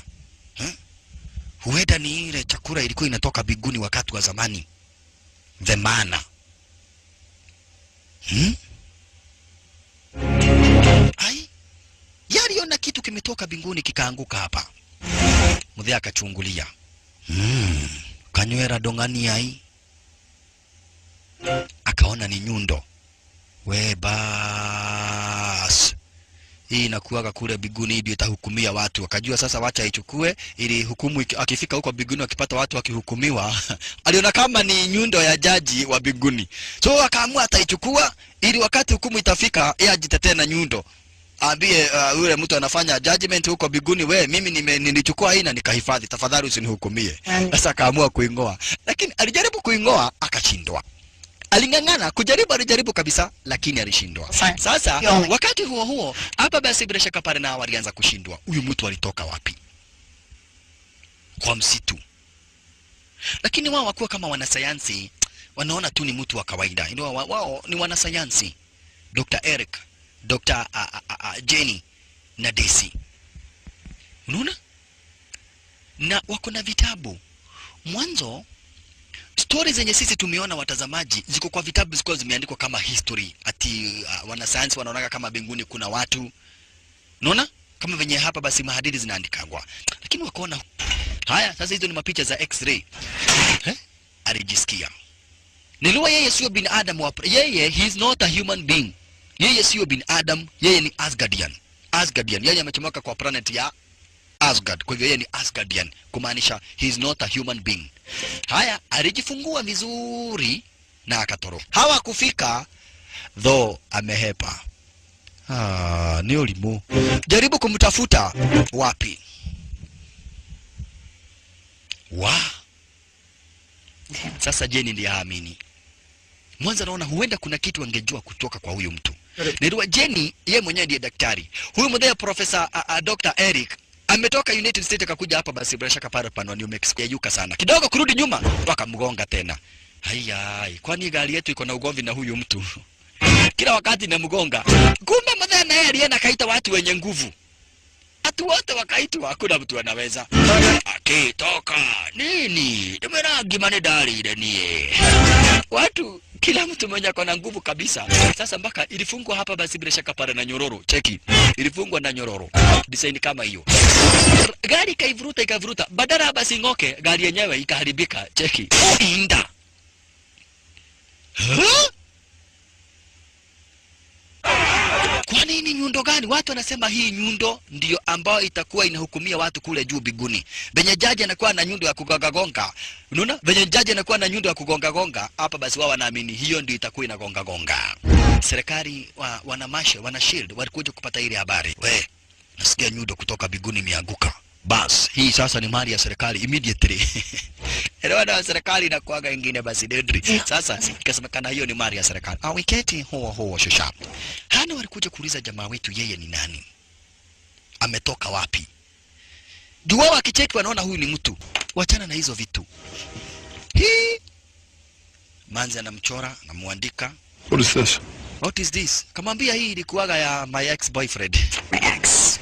Huenda ni ile chakula ilikuwa inatoka biguni wakati wa zamani. The manna. Ai. Yaliona kitu kimetoka binguni kikaanguka hapa. Mzee akachungulia. Kanywera dongani ai. Akaona ni nyundo. We bas. Hii inakuwaga kule biguni ndio itahukumia watu. Wakajua sasa wacha ichukue ili hukumu akifika huko biguni akipata watu wakihukumiwa. Aliona kama ni nyundo ya jaji wa biguni. So akaamua ataichukua ili wakati hukumu itafika yeye ajitetee na nyundo. Ambie yule mtu anafanya judgment huko biguni, we mimi nilichukua hii na nikahifadhi, tafadhali usinihukumie. Sasa akaamua kuingoa. Lakini alijaribu kuingoa akashindwa. Alingangana alijaribu kabisa lakini alishindwa. Sasa wakati huo hapa basi bila shaka pale na walianza kushindwa. Huyu mtu alitoka wapi? Kwa msitu. Lakini wao wakuwa kama wanasayansi, wanaona tu ni mtu wa kawaida. Ndio wao ni wanasayansi. Dr. Eric, Dr. Jenny na Daisy. Unaona? Na wako na vitabu. Mwanzo stories zenye sisi tumeona watazamaji ziko kwa vitabu ziko zimeandikwa kama history. Ati wanasayansi wanaona kama mbinguni kuna watu. Unaona? Kama venye hapa basi mahadiri zinaandikangwa. Lakini wakaona haya sasa hizo ni mapicha za X-ray. Alijisikia. Niliwa yeye sio binadamu yeye he is not a human being. Yeye sio binadamu, yeye ni Asgardian. Asgardian yeye amechomoka kwa planet ya Asgard. Kwa hivyo yeye ni Asgardian, kumaanisha he is not a human being. Haya, alijifungua vizuri na akatoro. Hawakufika though amehepa. Ni ulimu. Jaribu kumtafuta wapi? Sasa Jenny ndiye haamini. Mwanzo naona huenda kuna kitu angejua kutoka kwa huyu mtu. Niliwa Jenny yeye mwenyewe ndiye daktari. Huyu mzee Professor Dr. Eric ametoka United States akakuja hapa basi bila shaka pale panwa New Mexico yuka sana. Kidogo kurudi nyuma wakamgonga tena. Haya, kwani gari yetu iko na ugomvi na huyu mtu? Kila wakati namgonga. Kumbe mzee naye alienda kaita watu wenye nguvu. Watu wote wakaitwa, hakuna mtu anaweza. Akitoka nini? Tumeragi manedari ile nie. Watu kila mtu mwenye akona nguvu kabisa. Sasa mpaka ilifungwa hapa basi bila shaka pale na nyororo. Cheki. Ilifungwa na nyororo. Design kama hiyo. Gari ikaivuruta. Badala basi ngoke, gari yenyewe ikaharibika. Cheki. Inda. Kwa nini nyundo gani? Watu wanasema hii nyundo ndio ambayo itakuwa inahukumia watu kule juu biguni. Benye jaji anakuwa na nyundo ya kugonga. Unaona? Benye jaji anakuwa na nyundo ya kugonga. Hapa basi wao wanaamini hiyo ndio itakuwa inagonga. Serikali wana shield walikuja kupata ile habari. We, nasikia nyundo kutoka biguni imeanguka. Bas, hii sasa ni mali ya serikali immediately. Elewana serikali inakuaga ingine basi dedri. Sasa ikasemekana hiyo ni mali ya serikali. Wiketi huo shosha. Hana walikuja kuuliza jamaa wetu yeye ni nani? Ametoka wapi? Jua wakicheki wanaona huyu ni mtu. Wachana na hizo vitu. Manzi anamchora, anamuandika. What is this? Kamwambia hii ilikuwaga ya my ex-boyfriend.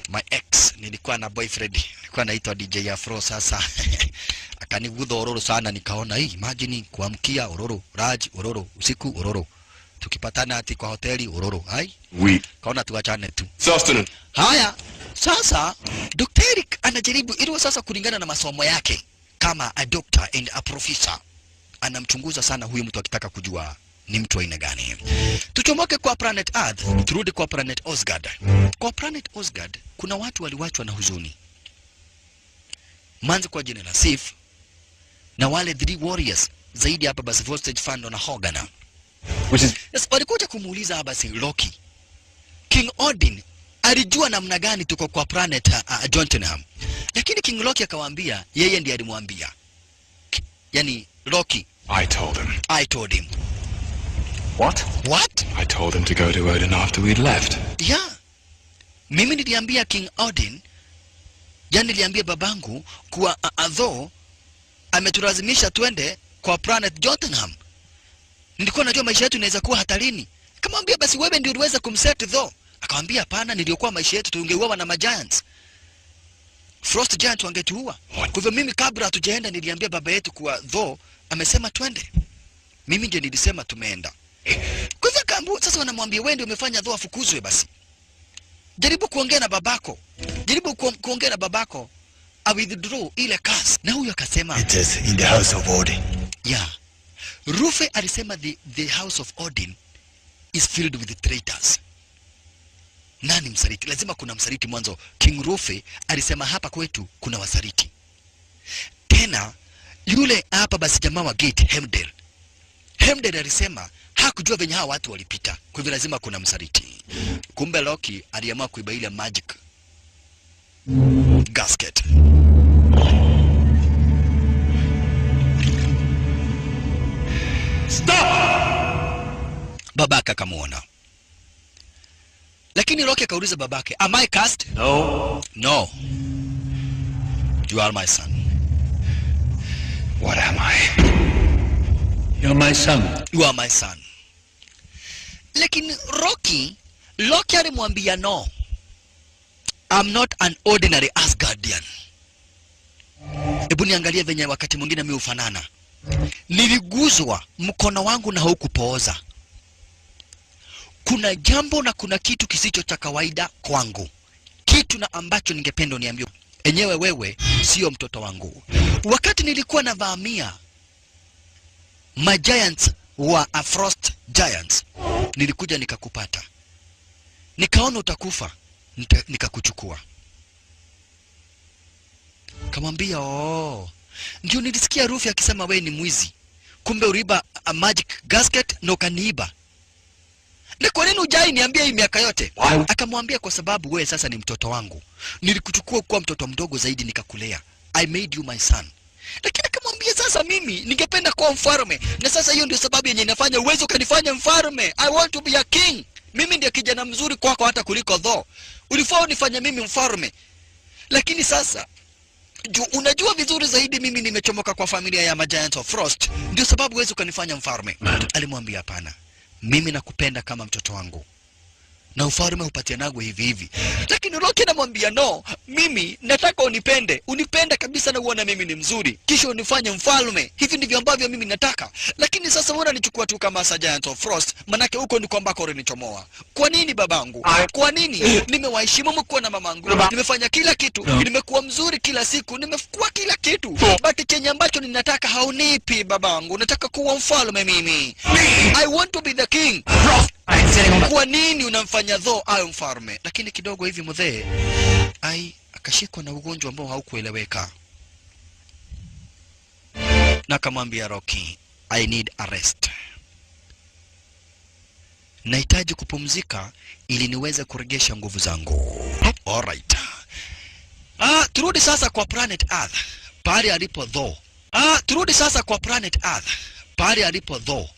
My ex. Nilikuwa na boyfriend. Nilikuwa anaitwa DJ Afro sasa. Akaniguza ororo sana nikaona hii imagine kuamkia ororo, Raj ororo, usiku ororo. Tukipatana ati kwa hoteli ororo. Hai? Kaona tuachane tu. Sustenance. Haya. Sasa Dr. Eric anajaribu ili sasa kulingana na masomo yake kama a doctor and a professor. Anamchunguza sana huyu mtu akitaka kujua ni mtu aina gani. Tuchomoke kwa planet Earth, turudi kwa planet Osgard. Kwa planet Osgard kuna watu waliwachwa na huzuni. Manzi kwa jina la Sif na wale 3 warriors zaidi hapa basi Voltage Fando na Hogana. Yes, walikuja kumuuliza hapa basi Loki. King Odin alijua namna gani tuko kwa planet Jotunheim. Lakini King Loki akawaambia yeye ndiye alimwambia. Yani Loki, I told him. What? I told him to go to Odin after we'd left. Yeah. Mimi niliambia King Odin, yani niliambia babangu kuwa although ametulazimisha twende kwa planet Jotunheim, nilikuwa najua maisha yetu inaweza kuwa hatarini. Akamwambia basi wewe ndio uliweza kumset Thor. Akamwambia hapana, niliokuwa maisha yetu tungeuawa na magiants. Frost giant wangetuua. Kwa hivyo mimi kabla hatujaenda niliambia baba yetu kuwa Thor amesema twende. Mimi ndiye nilisema tumeenda. Kwa hivyo kambu sasa wanamwambia wewe ndio umefanya Thor afukuzwe basi. Jaribu kuongea na babako. Jaribu kuongea na babako. I withdraw ile curse. Na huyo akasema It is in the house of Odin. Yeah. Rufe alisema the house of Odin is filled with traitors. Nani msaliti? Lazima kuna msaliti mwanzo. King Rufe alisema hapa kwetu kuna wasaliti. Tena yule hapa basi jamaa wa gate Heimdall. Heimdall alisema hakujua venye hawa watu walipita. Kwa hivyo lazima kuna msaliti. Kumbe Loki aliamua kuiba ile magic gasket. Stop! Babaka akamuona. Lakini Loki akauliza babake, am I cursed? No. You are my son. What am I? You're my son. You are my son. Lakini Loki alimwambia no. I'm not an ordinary Asgardian. Hebu niangalie venye wakati mwingine mimi ufanana. Niliguzwa mkono wangu na haukupooza. Kuna jambo na kuna kitu kisicho cha kawaida kwangu. Kitu na ambacho ningependa uniambie. Enyewe wewe sio mtoto wangu. Wakati nilikuwa navamia giants wa Frost Giants, nilikuja nikakupata. Nikaona utakufa, nikakuchukua. Kamwambia ndio nilisikia Rufi akisema wewe ni mwizi. Kumbe uriba a magic gasket na ukaniiba. Na kwa nini hujai niambia hii miaka yote? Akamwambia kwa sababu wewe sasa ni mtoto wangu. Nilikuchukua kuwa mtoto mdogo zaidi nikakulea. I made you my son. Lakini akamwambia sasa mimi ningependa kuwa mfalme. Na sasa hiyo ndio sababu yenye inafanya uwezo kanifanya mfalme. I want to be a king. Mimi ndiye kijana mzuri kwako hata kuliko Thor. Ulifaa unifanye mimi mfalme. Lakini sasa unajua vizuri zaidi mimi nimechomoka kwa familia ya Giants of Frost. Ndio sababu uwezo kanifanya mfalme. Alimwambia hapana. Mimi nakupenda kama mtoto wangu. Na ufalme upatianago hivi hivi. Lakini Loki anamwambia no, mimi nataka unipende. Unipende kabisa na uone mimi ni mzuri. Kisha unifanye mfalme. Hivi ndivyo ambavyo mimi nataka. Lakini sasa mbona nichukua tu kama Giants of Frost? Manake huko ni kwamba ulinichomoa. Kwa nini babangu? Kwa nini? Nimewaheshimu mkuu na mamangu. Nimefanya kila kitu. Nimekuwa mzuri kila siku. Nimekuwa kila kitu. But chenye ambacho ninataka haunipi babangu. Nataka kuwa mfalme mimi. I want to be the king. Kwa nini unamfanya Thor awe mfalme? Lakini kidogo hivi mzee akashikwa na ugonjwa ambao haukueleweka. Na akamwambia Rocky, I need a rest. Nahitaji kupumzika ili niweze kurejesha nguvu zangu. Alright. Turudi sasa kwa planet Earth. Pale alipo Thor. Turudi sasa kwa planet Earth. Pale alipo Thor.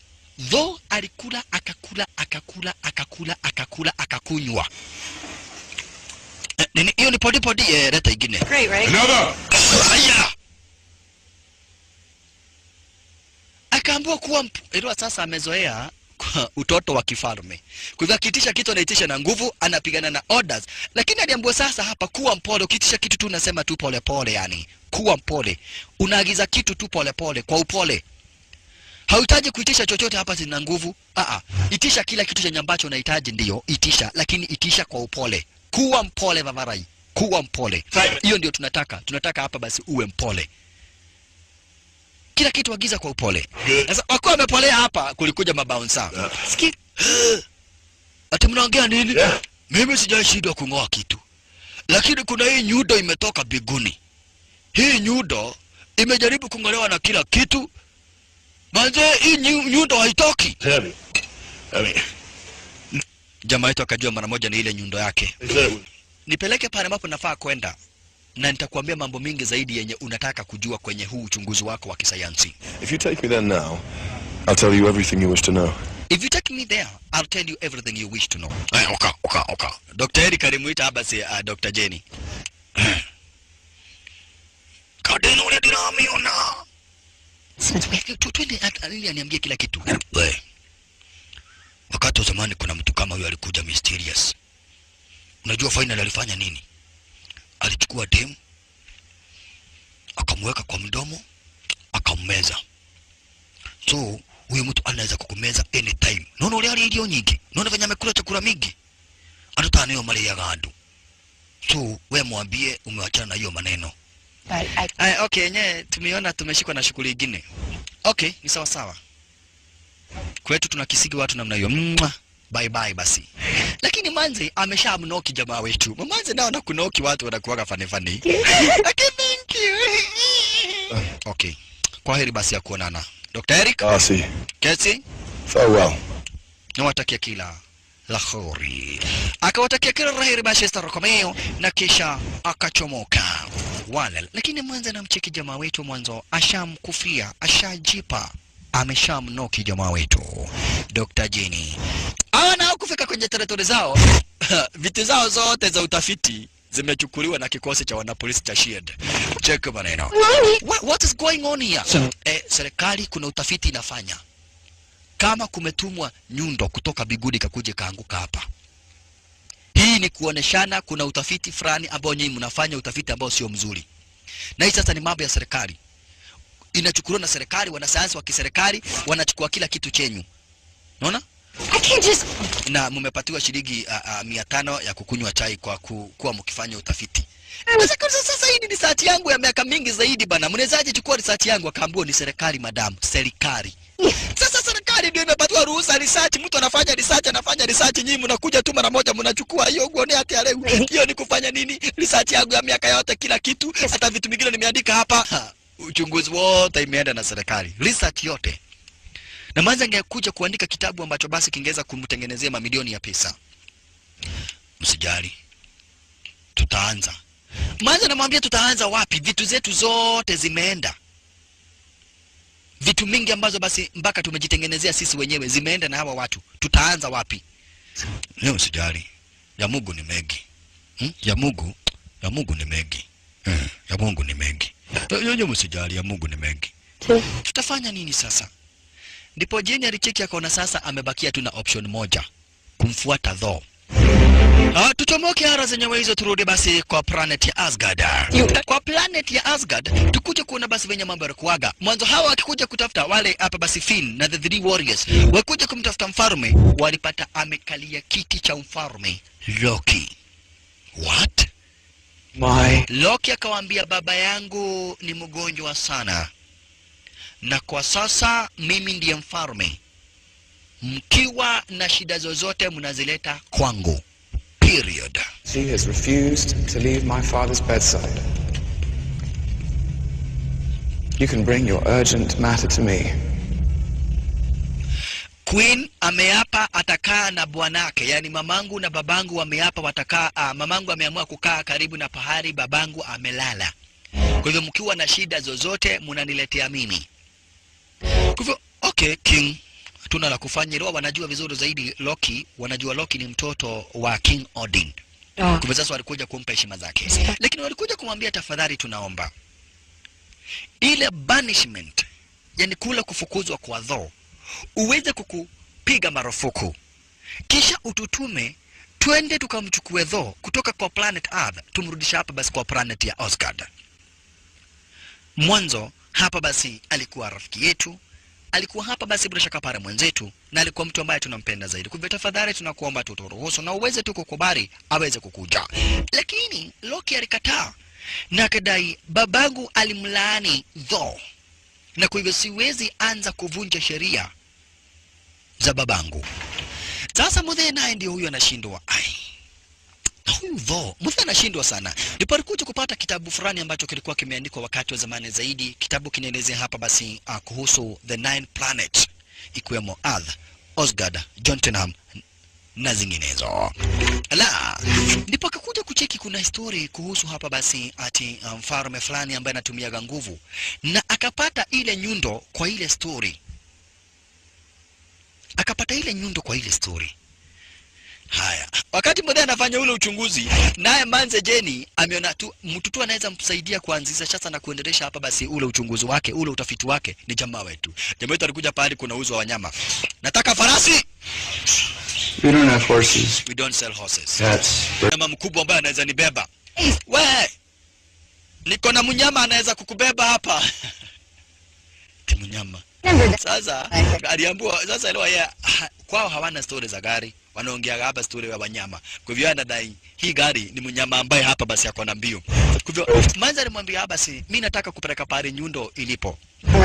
Thor alikula akakunywa. Hiyo ni podi leta ingine. Great, right? Another! Haya. Akaambiwa kuwa ilo sasa amezoea utoto wa kifalme. Kwa hivyo akitisha kitu anaitisha na nguvu, anapigana na orders. Lakini aliambiwa sasa hapa kuwa mpole, ukitisha kitu tu unasema tu pole pole yani. Kuwa mpole. Unaagiza kitu tu pole pole kwa upole. Hauhitaji kuitisha chochote hapa zina nguvu. Itisha kila kitu chenye ambacho unahitaji ndio, itisha, lakini itisha kwa upole. Kuwa mpole Vavarai. Kuwa mpole. Hiyo ndio tunataka. Tunataka hapa basi uwe mpole. kila kitu agiza kwa upole. Sasa wako wamepolea hapa, kulikuja mabouncer. Siki. Ati mnaongea nini? Mimi sijashindwa kungoa kitu. Lakini kuna hii nyundo imetoka biguni. Hii nyundo imejaribu kungolewa na kila kitu. Manze hii nyundo haitoki. Tell me. Jamaa yetu akajua mara moja ni ile nyundo yake. Nipeleke pale ambapo nafaa kwenda. Na nitakuambia mambo mingi zaidi yenye unataka kujua kwenye huu uchunguzi wako wa kisayansi. If you take me there now, I'll tell you everything you wish to know. If you take me there, I'll tell you everything you wish to know. Okay. Dr. Eric alimuita hapa si Dr. Jenny. Kadeno ule dinamiona. Twende alili aniambie kila kitu. We. Wakati wa zamani kuna mtu kama huyo alikuja mysterious. Unajua final alifanya nini? Alichukua demu, akamweka kwa mdomo, akammeza. So, huyo mtu anaweza kukumeza anytime. Nono ule alilio nyingi. Nono venye amekula chakula mingi. Anataka nayo mali ya gandu. So, wewe mwambie umeachana na hiyo maneno. Okay, nye tumeona tumeshikwa na shughuli nyingine. Okay, ni sawa sawa. Kwetu tunakisigi watu namna hiyo. Bye bye basi. Lakini Manze ameshamnoki jamaa wetu. Manze nao na kunoki watu wanakuwaga fani. Okay, thank you. Okay. Kwa heri basi ya kuonana. Dr. Eric? Darcy. Kesi? Farewell. Nawatakia kila la kheri. Akawatakia kila la heri basi Romeo na kisha akachomoka. Wale. Lakini Manze anamcheki jamaa wetu mwanzo ashamkufia, ashajipa. Ameshamnoki jamaa wetu Dr. Jenny. Nao kufika kwenye territory zao, vitu zao zote za utafiti zimechukuliwa na kikosi cha wanapolisi cha SHIELD. Check maneno. What is going on here? Serikali kuna utafiti inafanya. Kama kumetumwa nyundo kutoka bigudi kakuje kaanguka hapa. Hii ni kuoneshana kuna utafiti fulani ambao nyinyi mnafanya utafiti ambao sio mzuri. Na hii sasa ni mambo ya serikali. Inachukuliwa na serikali, wanasayansi wa kiserikali wanachukua kila kitu chenyu. Unaona? I can't just... Na mumepatiwa shilingi 500 ya kukunywa chai kwa kuwa mkifanya utafiti. Sasa hii ni research yangu ya miaka mingi zaidi bana. Mnawezaje chukua research yangu akaambiwa ni serikali madam, serikali. Sasa serikali ndio imepatiwa ruhusa research, mtu anafanya research nyinyi mnakuja tu mara moja mnachukua hiyo uone hata leo. Hiyo ni kufanya nini? Research yangu ya miaka yote kila kitu, hata vitu vingine nimeandika hapa. Uchunguzi wote imeenda na serikali. Research yote. Na Manze angekuja kuandika kitabu ambacho basi kingeweza kumtengenezea mamilioni ya pesa. Msijali. Tutaanza. Manze anamwambia tutaanza wapi? Vitu zetu zote zimeenda. Vitu mingi ambazo basi mpaka tumejitengenezea sisi wenyewe zimeenda na hawa watu. Tutaanza wapi? Leo msijali. Ya Mungu ni mengi. Ya Mungu ni mengi. Ya Mungu ni mengi. Yeye msijali, ya Mungu ni mengi. Tutafanya nini sasa? Ndipo Jenny alicheki akaona sasa amebakia tu na option moja, kumfuata Thor. Tutomoke ara zenyewe hizo turudi basi kwa planet ya Asgard. Kwa planet ya Asgard tukuje kuona basi venye mambo yanakuaga. Mwanzo hawa wakikuja kutafuta wale hapa basi Finn na the three warriors, wakikuja kumtafuta mfalme, walipata amekalia kiti cha mfalme Loki. What? Loki akawaambia baba yangu ni mgonjwa sana. Na kwa sasa mimi ndiye mfalme. Mkiwa na shida zozote mnazileta kwangu. Period. She has refused to leave my father's bedside. You can bring your urgent matter to me. Queen ameapa atakaa na bwanake, yani mamangu na babangu wameapa watakaa. Mamangu ameamua kukaa karibu na pahali babangu amelala. Kwa hivyo mkiwa na shida zozote mnaniletea mimi. Kwa hivyo okay King, hatuna la kufanya. Leo wanajua vizuri zaidi Loki, wanajua Loki ni mtoto wa King Odin. Kwa hivyo sasa walikuja kumpa heshima zake. Lakini walikuja kumwambia tafadhali tunaomba ile banishment, yani kula kufukuzwa kwa Thor, uweze kukupiga marufuku. Kisha ututume twende tukamchukue Thor kutoka kwa planet Earth, tumrudisha hapa basi kwa planet ya Asgard. Mwanzo hapa basi alikuwa rafiki yetu, alikuwa hapa basi bila shaka para mwenzetu, na alikuwa mtu ambaye tunampenda zaidi. Kwa hivyo tafadhali tunakuomba tuturuhusu na uweze tu kukubali aweze kukuja. Lakini Loki alikataa na akadai babangu alimlaani Thor. na kwa hivyo siwezi anza kuvunja sheria za babangu. Sasa Muthe naye ndio huyo anashindwa. Huyu Muthe anashindwa sana. Ndipo alikuja kupata kitabu fulani ambacho kilikuwa kimeandikwa wakati wa zamani zaidi. Kitabu kinaelezea hapa basi kuhusu the 9 planets, ikiwemo Earth, Osgard, Jotunheim na zinginezo. Ndipo akakuja kucheki kuna story kuhusu hapa basi ati mfalme fulani ambaye anatumia nguvu, na akapata ile nyundo kwa ile story. Haya, wakati Muthe anafanya ule uchunguzi, naye Manze Jeni ameona tu mtu tu anaweza msaidia kuanzisha sasa na kuendelesha hapa basi ule uchunguzi wake, ule utafiti wake, ni jamaa wetu. Jamaa wetu alikuja pale kuna uzwa wanyama. Nataka farasi. We don't have horses. We don't sell horses. That's... mkubwa ambaye anaweza nibeba. We! Niko na mnyama anaweza kukubeba hapa. Mnyama. Sasa aliambiwa sasa leo yeye kwao hawana story za gari, wanaongea hapa story ya wanyama. Kwa hivyo anadai hii gari ni mnyama ambaye hapa basi yako na mbio. Kwa hivyo Manze alimwambia hapa basi mimi nataka kupeleka pale nyundo ilipo,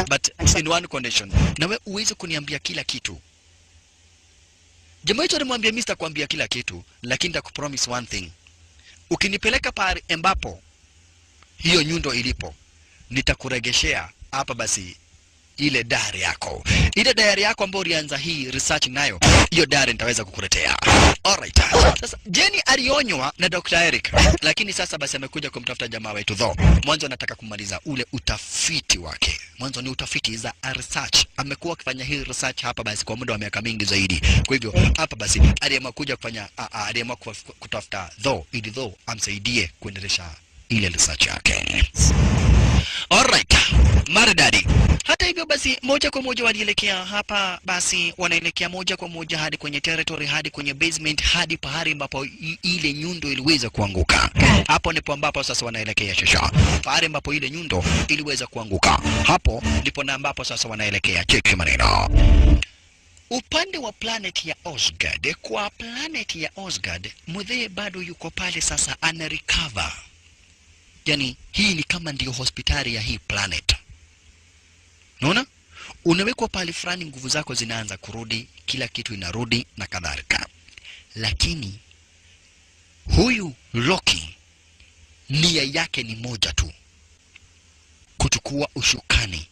but in one condition. Na wewe uweze kuniambia kila kitu. Jamaa wetu alimwambia Mr. kuambia kila kitu, lakini nitakupromise one thing. Ukinipeleka pale ambapo hiyo nyundo ilipo, nitakuregeshea hapa basi ile diary yako. Ile diary yako ambayo ulianza hii research nayo, hiyo diary nitaweza kukuletea. Alright. Sasa Jenny alionywa na Dr. Eric, lakini sasa basi amekuja kumtafuta jamaa wetu mwanzo anataka kumaliza ule utafiti wake. Mwanzo ni utafiti za research. Amekuwa akifanya hii research hapa basi kwa muda wa miaka mingi zaidi. Kwa hivyo hapa basi aliamua kuja kufanya aliamua kutafuta ili amsaidie kuendelesha ile research yake. Alright, maridadi. Hata hivyo basi moja kwa moja walielekea hapa basi wanaelekea moja kwa moja hadi kwenye territory, hadi kwenye basement, hadi pahali ambapo ile nyundo iliweza kuanguka. Hapo ndipo ambapo sasa wanaelekea shasha. Pahali ambapo ile nyundo iliweza kuanguka. Hapo ndipo na ambapo sasa wanaelekea. Cheki maneno. Upande wa planet ya Osgard, kwa planet ya Osgard, Muthe bado yuko pale sasa ana recover. Yani hii ni kama ndio hospitali ya hii planet. Unaona? Unawekwa pale fulani, nguvu zako zinaanza kurudi, kila kitu inarudi na kadhalika. Lakini huyu Loki nia yake ni moja tu. Kuchukua ushukani,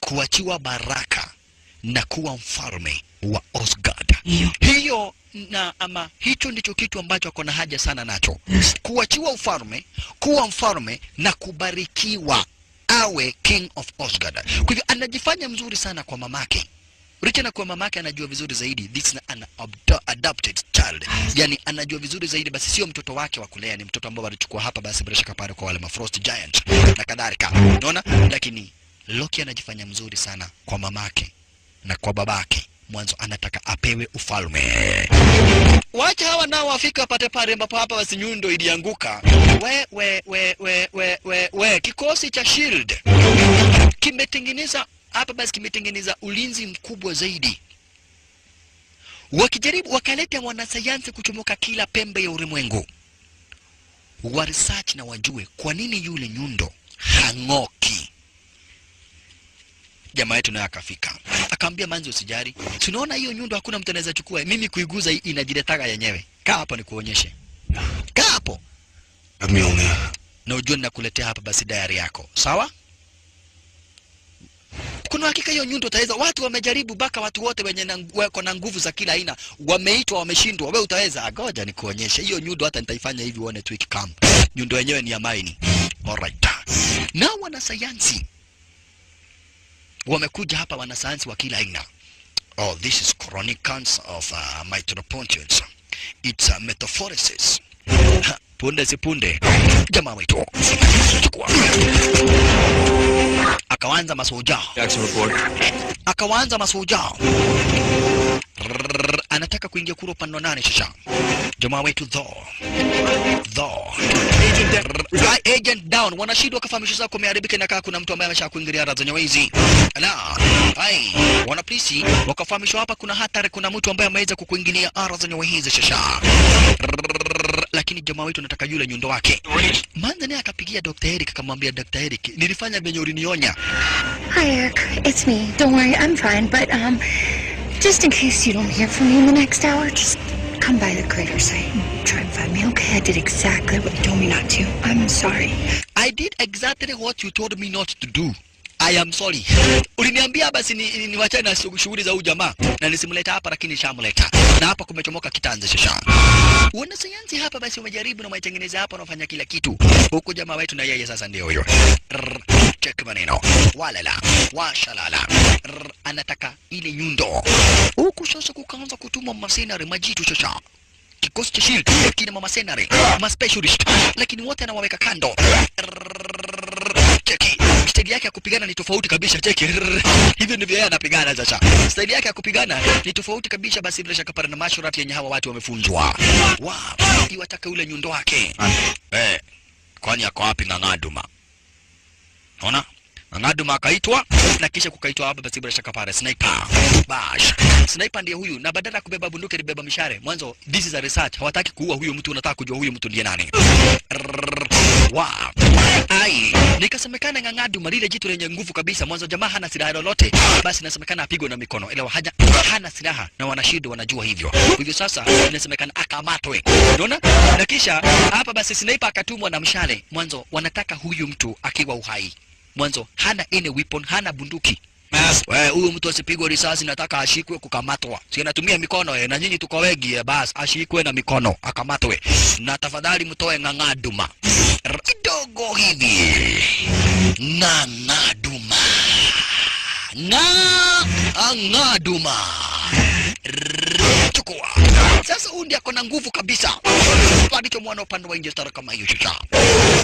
kuachiwa baraka na kuwa mfalme wa Osgard. Hiyo na ama hicho ndicho kitu ambacho ako na haja sana nacho. Kuachiwa ufalme, kuwa mfalme na kubarikiwa awe king of Osgard. Kwa hivyo anajifanya mzuri sana kwa mamake. Richana kwa mamake anajua vizuri zaidi, this is an adopted child. Yani anajua vizuri zaidi basi sio mtoto wake wa kulea, ni mtoto ambao alichukua hapa basi bila shaka pale kwa wale Frost Giant na kadhalika. Unaona? Lakini Loki anajifanya mzuri sana kwa mamake na kwa babake. Mwanzo anataka apewe ufalme. Wacha hawa nao wafika apate pale ambapo hapa basi nyundo ilianguka. Kikosi cha Shield kimetengeneza hapa basi kimetengeneza ulinzi mkubwa zaidi. Wakijaribu wakaleta wanasayansi kuchomoka kila pembe ya ulimwengu. Wa research na wajue kwa nini yule nyundo hang'oki. Jamaa yetu naye akafika. Akaambia Manze usijari. Tunaona hiyo nyundo hakuna mtu anaweza chukua. Mimi kuiguza hii inajiletaga yenyewe. Kaa hapo nikuonyeshe. Kaa hapo. Na ujue ninakuletea hapa basi diary yako. Sawa? Kuna hakika hiyo nyundo utaweza. Watu wamejaribu baka watu wote wenye wako na nguvu za kila aina. Wameitwa wameshindwa. Wewe utaweza. Ngoja nikuonyeshe. Hiyo nyundo hata nitaifanya hivi uone tu ikikam. Nyundo yenyewe ni ya maini. Alright. Na wanasayansi wamekuja hapa, wanasayansi wa kila aina. Oh, this is chronicles of Mitopontians. It's metaphoresis. Punde si punde. Jamaa wetu. Chukua. Akaanza masoja. Akaanza masoja. Anataka kuingia kuro pando nane shasha. Jamaa wetu Agent down. Wanashindwa kafahamisha zao kumeharibika na kuna mtu ambaye amesha kuingilia raza nyawezi. Wana polisi wakafahamishwa hapa kuna hatari, kuna mtu ambaye ameweza kukuingilia raza nyawezi shasha. lakini jamaa wetu anataka yule nyundo wake. Manza naye akapigia Dr. Eric akamwambia Dr. Eric, nilifanya venye ulinionya. Hi, Eric. It's me. Don't worry, I'm fine. But, just in case you don't hear from me in the next hour, just come by the crater site and try and find me, okay? I did exactly what you told me not to. I'm sorry. I did exactly what you told me not to do. I am sorry. Uliniambia basi niwache na shughuli za ujamaa na nisimleta hapa, lakini nishamleta. Na hapa kumechomoka kitanzi shasha. Wanasayansi hapa basi wamejaribu na wametengeneza hapa na wafanya kila kitu. Huko jamaa wetu na yeye sasa ndio huyo. Check maneno. Walala, washalala. Anataka ile nyundo. Huko sasa kukaanza kutuma masenari majitu shasha. Kikosi cha shield kina mama senari, ma specialist, lakini wote anawaweka kando. Cheki, style yake ya kupigana ni tofauti kabisa. Cheki, hivyo ndivyo yeye anapigana sasa. Style yake ya kupigana ni tofauti kabisa. Basi bila shaka para na mashurati yenye hawa watu wamefunzwa. Wow, iwataka ule nyundo wake. Kwani yako wapi Ng'ang'aduma? Unaona? Ng'ang'aduma akaitwa na kisha kukaitwa hapa basi bila shaka para sniper. Bash. Sniper ndiye huyu na badala kubeba bunduki alibeba mishare. Mwanzo this is a research. Hawataki kuua huyo mtu, unataka kujua huyo mtu ndiye nani. Wow. Ai, nikasemekana Ng'ang'aduma lile jitu lenye nguvu kabisa. Mwanzo jamaa hana silaha lolote. Basi inasemekana apigwe na mikono. Ila hana silaha na wanashido wanajua hivyo. Hivyo sasa inasemekana akamatwe. Unaona? Na kisha hapa basi sniper akatumwa na mshale. Mwanzo wanataka huyu mtu akiwa uhai. Mwanzo hana any weapon, hana bunduki. Huyu mtu asipigwe risasi, nataka ashikwe kukamatwa. Si anatumia mikono na nyinyi tuko wengi basi ashikwe na mikono akamatwe. Na tafadhali mtoe Ng'ang'aduma. Kidogo hivi. Ng'ang'aduma. Ng'ang'aduma. Chukua. Sasa huyu ndiye akona nguvu kabisa. Padicho mwana upande wa nje stara kama hiyo chucha.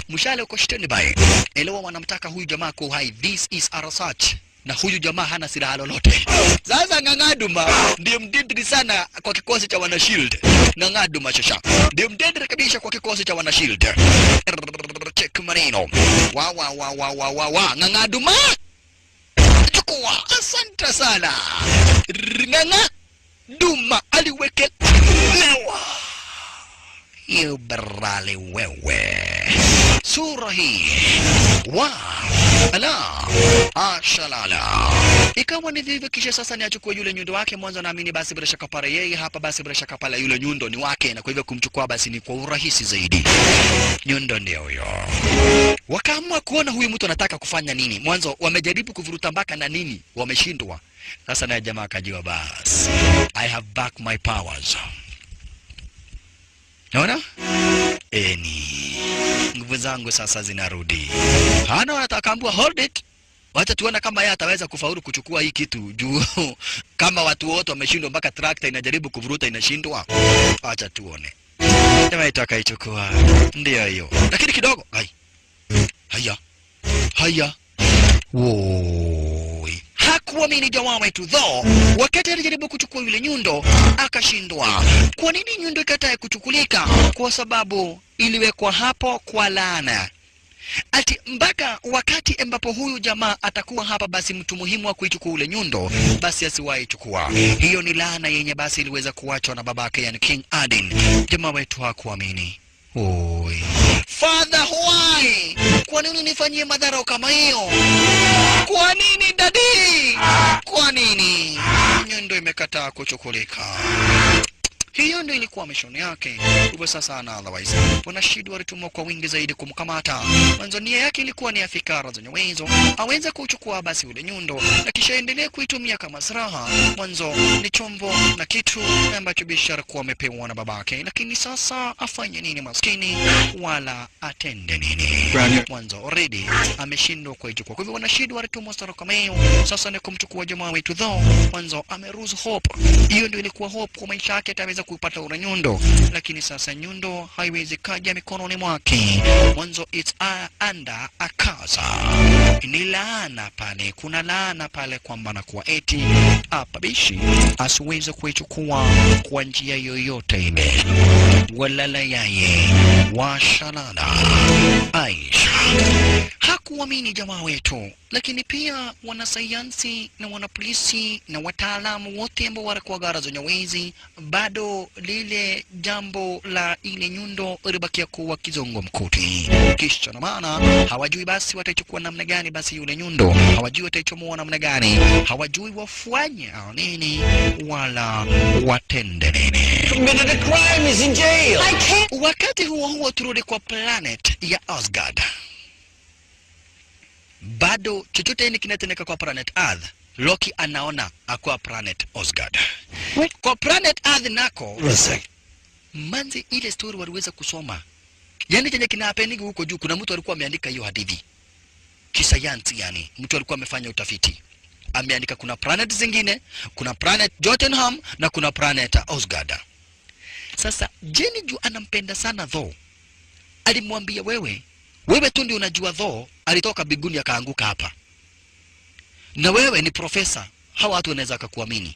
Mshale uko shiteni bae. Elewa wanamtaka huyu jamaa kwa uhai. This is a research. Na huyu jamaa hana silaha lolote. Sasa Ng'ang'aduma ndiye mdindiri sana kwa kikosi cha wana shield. Ng'ang'aduma shasha ndiye mdindiri kabisa kwa kikosi cha wana shield. Check maneno. Wa Ng'ang'aduma. Chukua. Asante sana. Ng'ang'aduma aliwekelewa. You brale wewe. Sura hii. Ala. Ashalala. Ikawa ni vivyo kisha sasa ni achukue yule nyundo wake. Mwanzo naamini basi bila shaka para yeye hapa basi bila shaka pala yule nyundo ni wake, na kwa hivyo kumchukua basi ni kwa urahisi zaidi. Nyundo ndio huyo. Wakaamua kuona huyu mtu anataka kufanya nini. Mwanzo wamejaribu kuvuruta mpaka na nini, wameshindwa. Sasa na jamaa akajiwa basi, I have back my powers. Naona? Nguvu zangu sasa zinarudi. Hana wanatakaambua hold it. Wacha tuone kama yeye ataweza kufaulu kuchukua hii kitu juu kama watu wote wameshindwa mpaka tractor inajaribu kuvuruta inashindwa. Acha tuone. Jamaa itakaichukua. Ndio hiyo. Lakini kidogo. Haya. Woi. Hakuamini jamaa wetu though. Wakati alijaribu kuchukua yule nyundo akashindwa. Kwa nini nyundo ikatae kuchukulika? Kwa sababu iliwekwa hapo kwa laana. Ati mpaka wakati ambapo huyu jamaa atakuwa hapa basi mtu muhimu wa kuichukua ule nyundo basi asiwahi chukua. Hiyo ni laana yenye basi iliweza kuachwa na babake yani King Adin. Jamaa wetu hakuamini. Oi. Father why? Kwa nini nifanyie madhara kama hiyo? Kwa nini daddy? Kwa nini? Nyundo imekataa kuchukulika. Hiyo ndio ilikuwa mission yake. Hivyo sasa na otherwise wanashidi walitumwa kwa wingi zaidi kumkamata. Mwanzo nia yake ilikuwa ni afikara zenye uwezo aweze kuchukua basi ule nyundo na kisha endelee kuitumia kama silaha. Mwanzo ni chombo na kitu ambacho bishara kuwa amepewa na babake, lakini sasa afanye nini maskini wala atende nini? Mwanzo already ameshindwa kuichukua. Kwa hivyo wanashidi walitumwa stara kama hiyo. Sasa ni kumchukua jamaa wetu though. Mwanzo ameruse hope. Hiyo ndio ilikuwa hope kwa maisha yake ataweza kupata ule nyundo, lakini sasa nyundo haiwezi kaja mikononi mwake. Mwanzo it's under a curse. Ni laana pale, kuna laana pale kwamba nakuwa eti hapa bishi asiweze kuichukua kwa njia yoyote ile. Walala yaye washalala. Aisha hakuamini jamaa wetu, lakini pia wanasayansi na wanapolisi na wataalamu wote ambao walikuwa gara zenye wezi bado lile jambo la ile nyundo libakia kuwa kizongo mkuti. Kisha na maana hawajui basi wataichukua namna gani basi yule nyundo, hawajui wataichomoa namna gani, hawajui wafanye nini wala watende nini. Committed a crime, is in jail. Wakati huo turudi kwa planet ya Asgard. Bado chochote ni kinatendeka kwa planet Earth. Loki anaona akwa planet Asgard. Kwa planet Earth nako manzi ile story waliweza kusoma. Yani chenye kinahappening huko juu, kuna mtu alikuwa ameandika hiyo hadithi kisayansi, yani mtu alikuwa amefanya utafiti, ameandika kuna planet zingine, kuna planet Jotunheim na kuna planet Asgard. Sasa Jenny juu anampenda sana Thor, alimwambia wewe tu ndio unajua Thor alitoka biguni akaanguka hapa, na wewe ni profesa, hawa watu wanaweza kukuamini,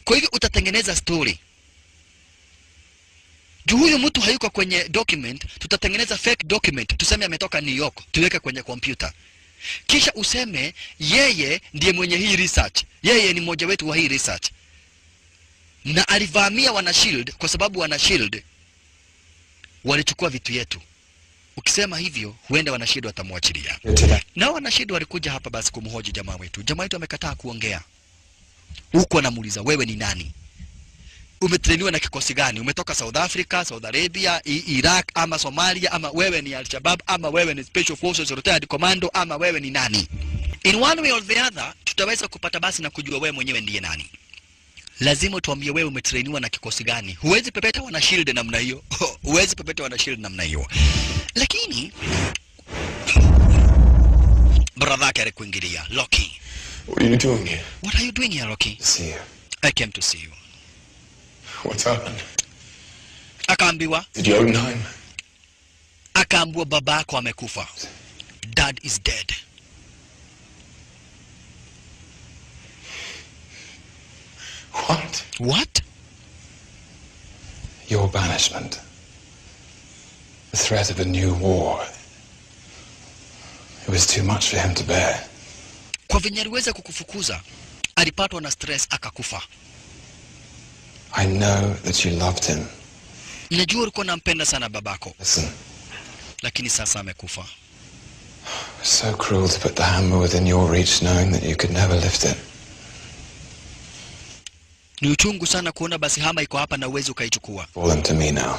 kwa hivyo utatengeneza story juu huyu mtu hayuko kwenye document, tutatengeneza fake document, tuseme ametoka New York, tuweke kwenye computer, kisha useme yeye ndiye mwenye hii research, yeye ni mmoja wetu wa hii research, na alivamia wana Shield kwa sababu wana Shield walichukua vitu yetu. Ukisema hivyo huenda wana Shield watamwachilia. Na wana Shield walikuja hapa basi kumhoji jamaa wetu. Jamaa wetu amekataa kuongea. Huko anamuuliza wewe ni nani? Umetrainiwa na kikosi gani? Umetoka South Africa, Saudi Arabia, Iraq ama Somalia, ama wewe ni Al-Shabaab, ama wewe ni Special Forces Retired Commando, ama wewe ni nani? In one way or the other tutaweza kupata basi na kujua wewe mwenyewe ndiye nani. Lazima tuambie wewe umetrainiwa na kikosi gani. Huwezi pepeta wana Shield namna hiyo. Huwezi pepeta wana Shield namna hiyo. Lakini brother yake alikuingilia, Loki. What are you doing here? What are you doing here, Loki? See you. I came to see you. What's happened? Akaambiwa Jotunheim. Akaambiwa babako amekufa. Dad is dead. What? What? Your banishment. The threat of a new war. It was too much for him to bear. Kwa venye aliweza kukufukuza, alipatwa na stress akakufa. I know that you loved him. Najua ulikuwa unampenda sana babako. Listen. Lakini sasa amekufa. It's so cruel to put the hammer within your reach knowing that you could never lift it. Ni uchungu sana kuona basi hama iko hapa na uwezo ukaichukua. Fall into me now.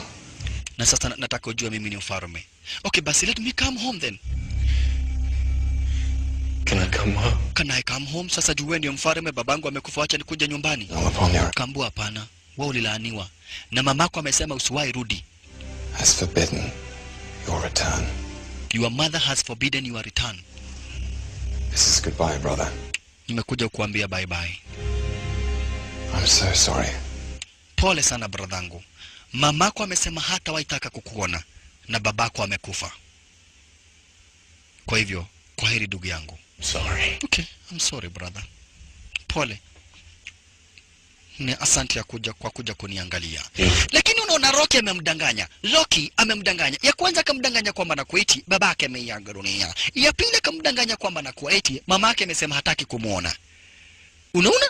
Na sasa nataka ujue mimi ni mfalme. Okay, basi let me come home then. Can I come home? Can I come home? Sasa juu wewe ndio mfalme, babangu amekufa, acha nikuje nyumbani. I'm upon your... Kambua hapana. Wewe ulilaaniwa. Na mamako amesema usiwahi rudi. Has forbidden your return. Your mother has forbidden your return. This is goodbye, brother. Nimekuja kukuambia bye bye. I'm so sorry. Pole sana bradhangu. Mamako amesema hata waitaka kukuona na babako amekufa. Kwa hivyo, kwaheri ndugu yangu. Sorry. Okay, I'm sorry brother. Pole. Ni asante ya kuja kuniangalia. Lakini unaona Loki amemdanganya. Loki amemdanganya. Ya kwanza akamdanganya kwamba anakuiti babake ameiaga dunia. Ya pili akamdanganya kwamba anakuiti mamake amesema hataki kumuona. Unaona?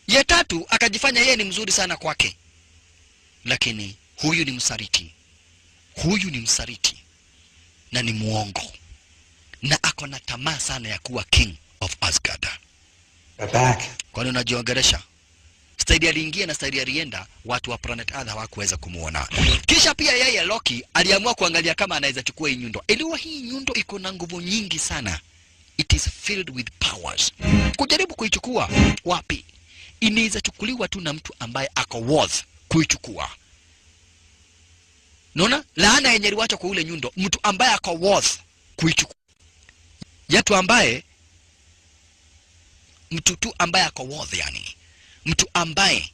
Ya tatu akajifanya yeye ni mzuri sana kwake. Lakini huyu ni msaliti. Huyu ni msaliti. Na ni muongo. Na ako na tamaa sana ya kuwa king of Asgard. We're back. Kwani unajiongelesha? Stadia aliingia na Stadia alienda, watu wa planet Earth hawakuweza kumuona. Kisha pia yeye Loki aliamua kuangalia kama anaweza chukua hii nyundo. Iliwa hii nyundo iko na nguvu nyingi sana. It is filled with powers. Kujaribu kuichukua wapi? Inaweza chukuliwa tu na mtu ambaye ako worth kuichukua. Naona laana yenye iliwacha kwa ule nyundo, mtu ambaye ako worth kuichukua. Yatu ambaye mtu tu ambaye ako worth, yani mtu ambaye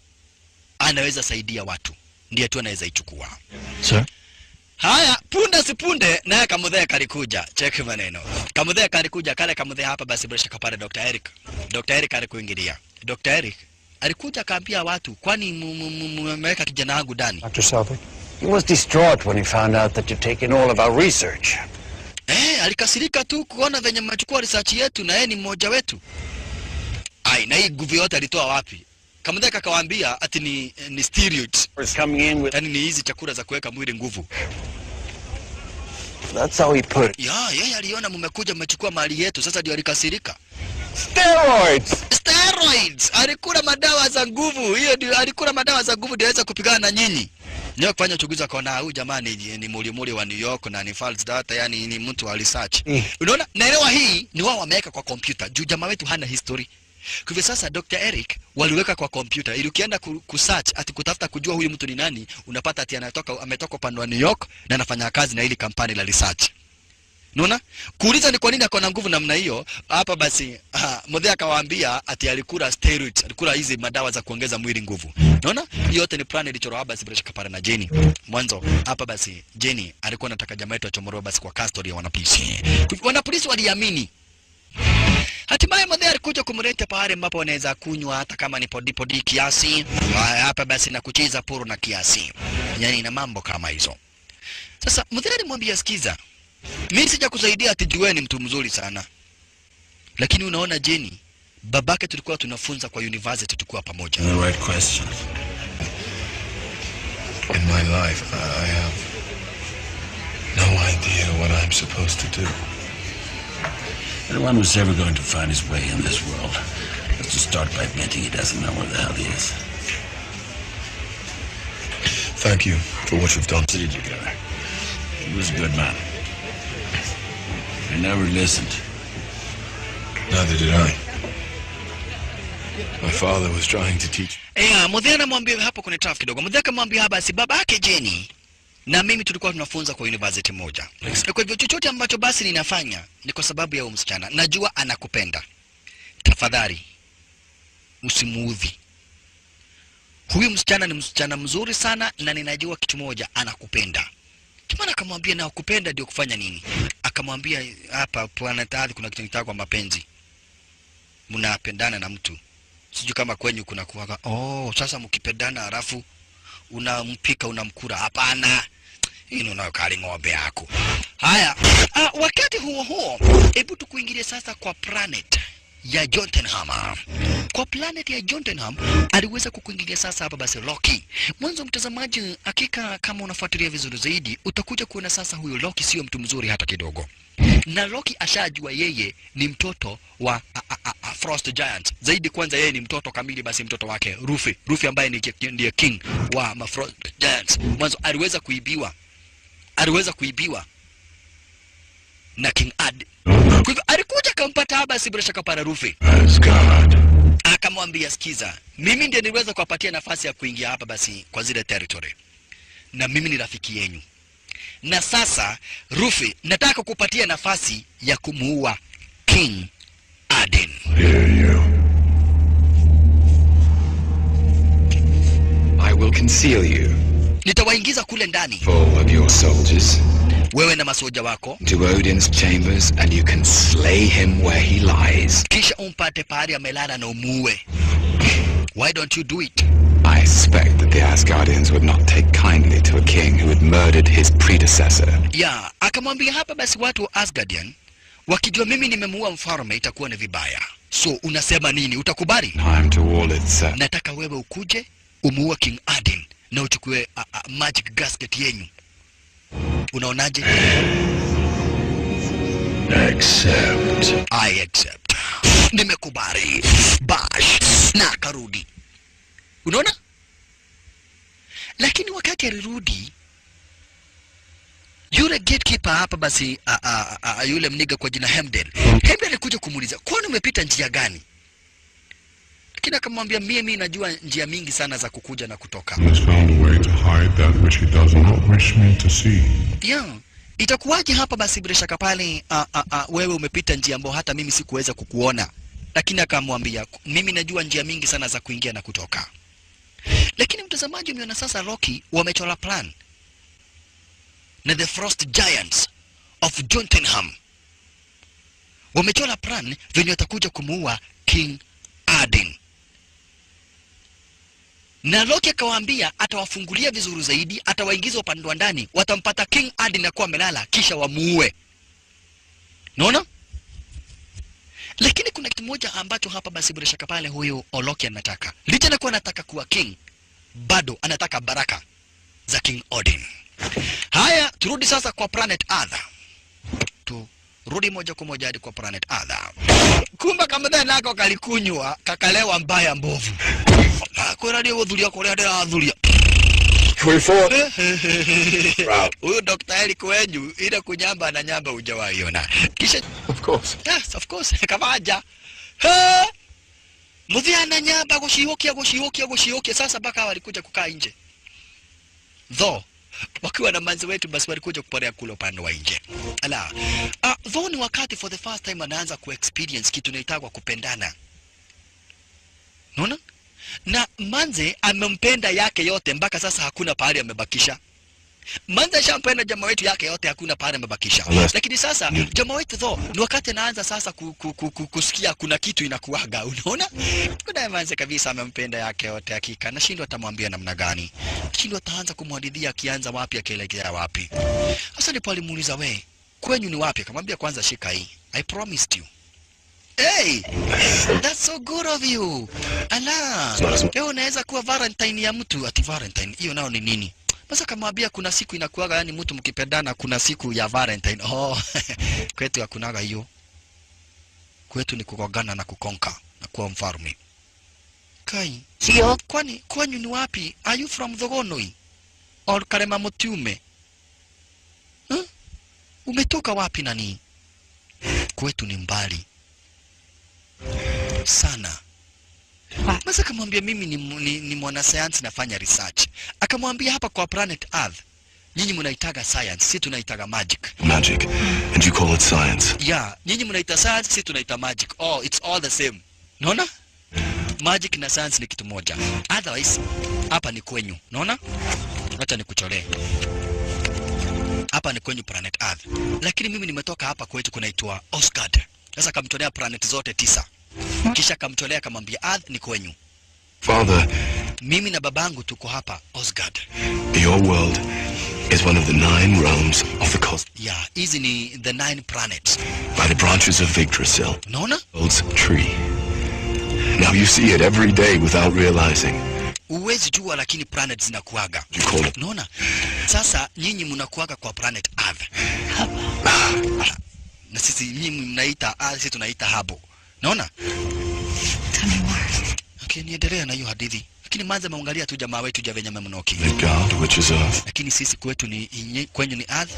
anaweza saidia watu ndiye tu anaweza ichukua. Sir? Haya, punde sipunde naye Kamudhea kalikuja. Check maneno. Kamudhea kalikuja, kale Kamudhea hapa basi bila shaka pale Dr. Eric. Dr. Eric alikuingilia. Dr. Eric alikuja akaambia watu, kwani mmeweka kijana wangu ndani? Dr. Selvig? He was distraught when he found out that you'd taken all of our research. Alikasirika tu kuona venye mmechukua research yetu na yeye ni mmoja wetu. Ai, na hii nguvu yote alitoa wapi? Kamudheka akawaambia ati ni steroids. Yani ni hizi chakula za kuweka mwili nguvu. That's how he put it. Yeye aliona mmekuja mmechukua mali yetu, sasa ndio alikasirika. Steroids! Alikula madawa za nguvu. Hiyo ndio alikula madawa za nguvu ndio aweza kupigana na nyinyi. Ndio kufanya uchunguzi akaona huyu jamani ni mulimuli wa New York na ni false data, yani ni mtu wa research. Unaona? Naelewa hii ni wao wameweka kwa kompyuta. Juu jamaa wetu hana history. Kwa hivyo sasa Dr. Eric waliweka kwa kompyuta ili ukienda kusearch ati kutafuta kujua huyu mtu ni nani, unapata ati ametoka upande wa New York na anafanya kazi na ile kampani la research. Unaona? Kuuliza ni kwa nini akona nguvu namna hiyo, hapa basi Muthee akawaambia ati alikula steroids, alikula hizi madawa za kuongeza mwili nguvu. Unaona? Hiyo yote ni plan ilichorwa basi bila shaka pale na Jenny. Mwanzo hapa basi Jenny alikuwa anataka jamaa yetu achomoroe basi kwa custody ya wanapolisi. Wanapolisi waliamini. Hatimaye Muthee alikuja kumleta pale ambapo wanaweza kunywa hata kama ni podi kiasi. Hapa basi na kucheza poro na kiasi. Yaani na mambo kama hizo. Sasa Muthee alimwambia sikiza, mimi sija kusaidia ati Joe ni mtu mzuri sana. Lakini unaona Jenny, babake tulikuwa tunafunza kwa university tukua pamoja. The right question. In my life, I have no idea what I'm supposed to do. Anyone who's ever going to find his way in this world has to start by admitting he doesn't know where the hell he is. Thank you for what you've done. Sit together. He was a good man. He never listened. Neither did I. My father was trying to teach. Muthee anamwambia hapo kuna tough kidogo. Muthee akamwambia basi babake Jenny na mimi tulikuwa tunafunza kwa university moja. Kwa hivyo chochote ambacho basi ninafanya ni kwa sababu ya huyu msichana. Najua anakupenda. Tafadhali usimuudhi. Huyu msichana ni msichana mzuri sana na ninajua kitu moja, anakupenda. Kimana akamwambia na kupenda ndio kufanya nini? Akamwambia hapa Planet Earth kuna kitu kinaitwa mapenzi. Mnapendana na mtu. Sijui kama kwenyu kuna kuwaga. Sasa mkipendana halafu unampika unamkura. Hapana. Hino nayo kali ng'ombe yako. Haya, wakati huo hebu tukuingilie sasa kwa planet ya Jotunheim. Kwa planet ya Jotunheim aliweza kukuingilia sasa hapa basi Loki. Mwanzo mtazamaji, hakika kama unafuatilia vizuri zaidi utakuja kuona sasa huyo Loki sio mtu mzuri hata kidogo. Na Loki ashajua yeye ni mtoto wa Frost Giant. Zaidi kwanza yeye ni mtoto kamili basi mtoto wake Ruffy ambaye ndiye king wa Frost Giants. Mwanzo aliweza kuibiwa na King Ad. Kwa hivyo alikuja kampata basi bila shaka para Ruffy. Akamwambia sikiza, mimi ndiye niweza kuwapatia nafasi ya kuingia hapa basi kwa zile territory. Na mimi ni rafiki yenu. Na sasa Ruffy, nataka kupatia nafasi ya kumuua King Aden. I will conceal you. Nitawaingiza kule ndani. Full of your soldiers. Wewe na masoja wako. To Odin's chambers and you can slay him where he lies. Kisha umpate pahali amelala na umuue. Why don't you do it? I suspect that the Asgardians would not take kindly to a king who had murdered his predecessor. Akamwambia hapa basi watu wa Asgardian wakijua mimi nimemuua mfalme itakuwa ni vibaya. So unasema nini? Utakubali? Time to wall it, sir. Nataka wewe ukuje umuue King Aden na uchukue magic gasket yenu. Unaonaje? I accept. Nimekubali. Bash na karudi. Unaona? Lakini wakati alirudi yule gatekeeper hapa basi yule mniga kwa jina Hemden alikuja kumuuliza, "Kwani umepita njia gani?" Lakini akamwambia, "Mimi najua njia mingi sana za kukuja na kutoka." Itakuwaje hapa basi bila shaka pale wewe umepita njia ambayo hata mimi sikuweza kukuona. Lakini akamwambia, "Mimi najua njia mingi sana za kuingia na kutoka." Lakini mtazamaji, umeona sasa Loki wamechora plan na the Frost Giants of Jotunheim. Wamechora plan venye watakuja kumuua King Aden. Na Loki akawaambia atawafungulia vizuri zaidi, atawaingiza upande wa ndani, watampata King Aden na kuwa amelala kisha wamuue. Unaona? Lakini kuna kitu moja ambacho hapa basi bila shaka pale huyu Oloki anataka. Licha na kuwa anataka kuwa king, bado anataka baraka za King Odin. Haya, turudi sasa kwa planet Earth. Rudi moja kwa moja hadi kwa planet Earth. Kumba kama dada nako kalikunywa, kakalewa mbaya mbovu. Hakuna ndio udhulia kwa ndio adhulia. 24. Huyo Dr. Eric wenyu ile kunyamba na nyamba hujawaiona. Kisha Of course. yes, of course. Kavaja. Mudhia na nyamba gushihokia sasa baka walikuja kukaa nje. Though wakiwa na manzi wetu basi walikuja kuporea kule upande wa nje. Ala. Though ni wakati for the first time anaanza ku-experience kitu inaitwa kupendana. Unaona? Na manze amempenda yake yote mpaka sasa hakuna pahali amebakisha. Manze shampenda jamaa wetu yake yote hakuna pahali amebakisha. Lakini sasa jamaa wetu though ni wakati anaanza sasa kusikia kuna kitu inakuaga, unaona? Kuna manze kabisa amempenda yake yote hakika. Nashindwa atamwambia namna gani. Nashindwa ataanza kumhadithia akianza wapi akielekea wapi. Sasa ndipo alimuuliza we, kwenyu ni wapi? Akamwambia kwanza shika hii. I promised you. Hey, that's so good of you. Ala, leo unaweza kuwa Valentine ya mtu ati Valentine. Hiyo nao ni nini? Basi akamwambia kuna siku inakuaga yani mtu mkipendana kuna siku ya Valentine. Oh, kwetu hakunaga hiyo. Kwetu ni kugongana na kukonka na kuwa mfalme. Kai, sio kwani kwenyu ni wapi? Are you from Thogonoi? Or Karema Mutiume? Umetoka wapi nani? Kwetu ni mbali sana. Masa akamwambia mimi ni mwanasayansi nafanya research. Akamwambia hapa kwa planet Earth nyinyi mnaitaga science, sisi tunaitaga magic. Magic, and you call it science. Yeah, nyinyi mnaita science, sisi tunaita magic. Oh, it's all the same. Unaona? Magic na science ni kitu moja. Otherwise hapa ni kwenyu. Unaona? Acha nikucholee. Hapa ni kwenyu planet Earth. Lakini mimi nimetoka hapa kwetu kunaitwa Osgard. Sasa kamtolea planet zote 9. Kisha kamtolea kamwambia Earth ni kwenyu. Father, mimi na babangu tuko hapa Osgard. Your world is one of the 9 realms of the cosmos. Yeah, hizi ni the 9 planets. By the branches of Yggdrasil. Unaona? World's tree. Now you see it every day without realizing. Uwezi jua lakini planets zinakuaga. You call it. Unaona? Sasa nyinyi mnakuaga kwa planet Earth. Na sisi nyinyi mnaita Earth, sisi tunaita Habo. Naona? Okay, niendelea na hiyo hadithi. Lakini manza maangalia tu jamaa wetu Javenya Memnoki. Midgard, which is Earth. Lakini sisi kwetu ni kwenyu ni Earth.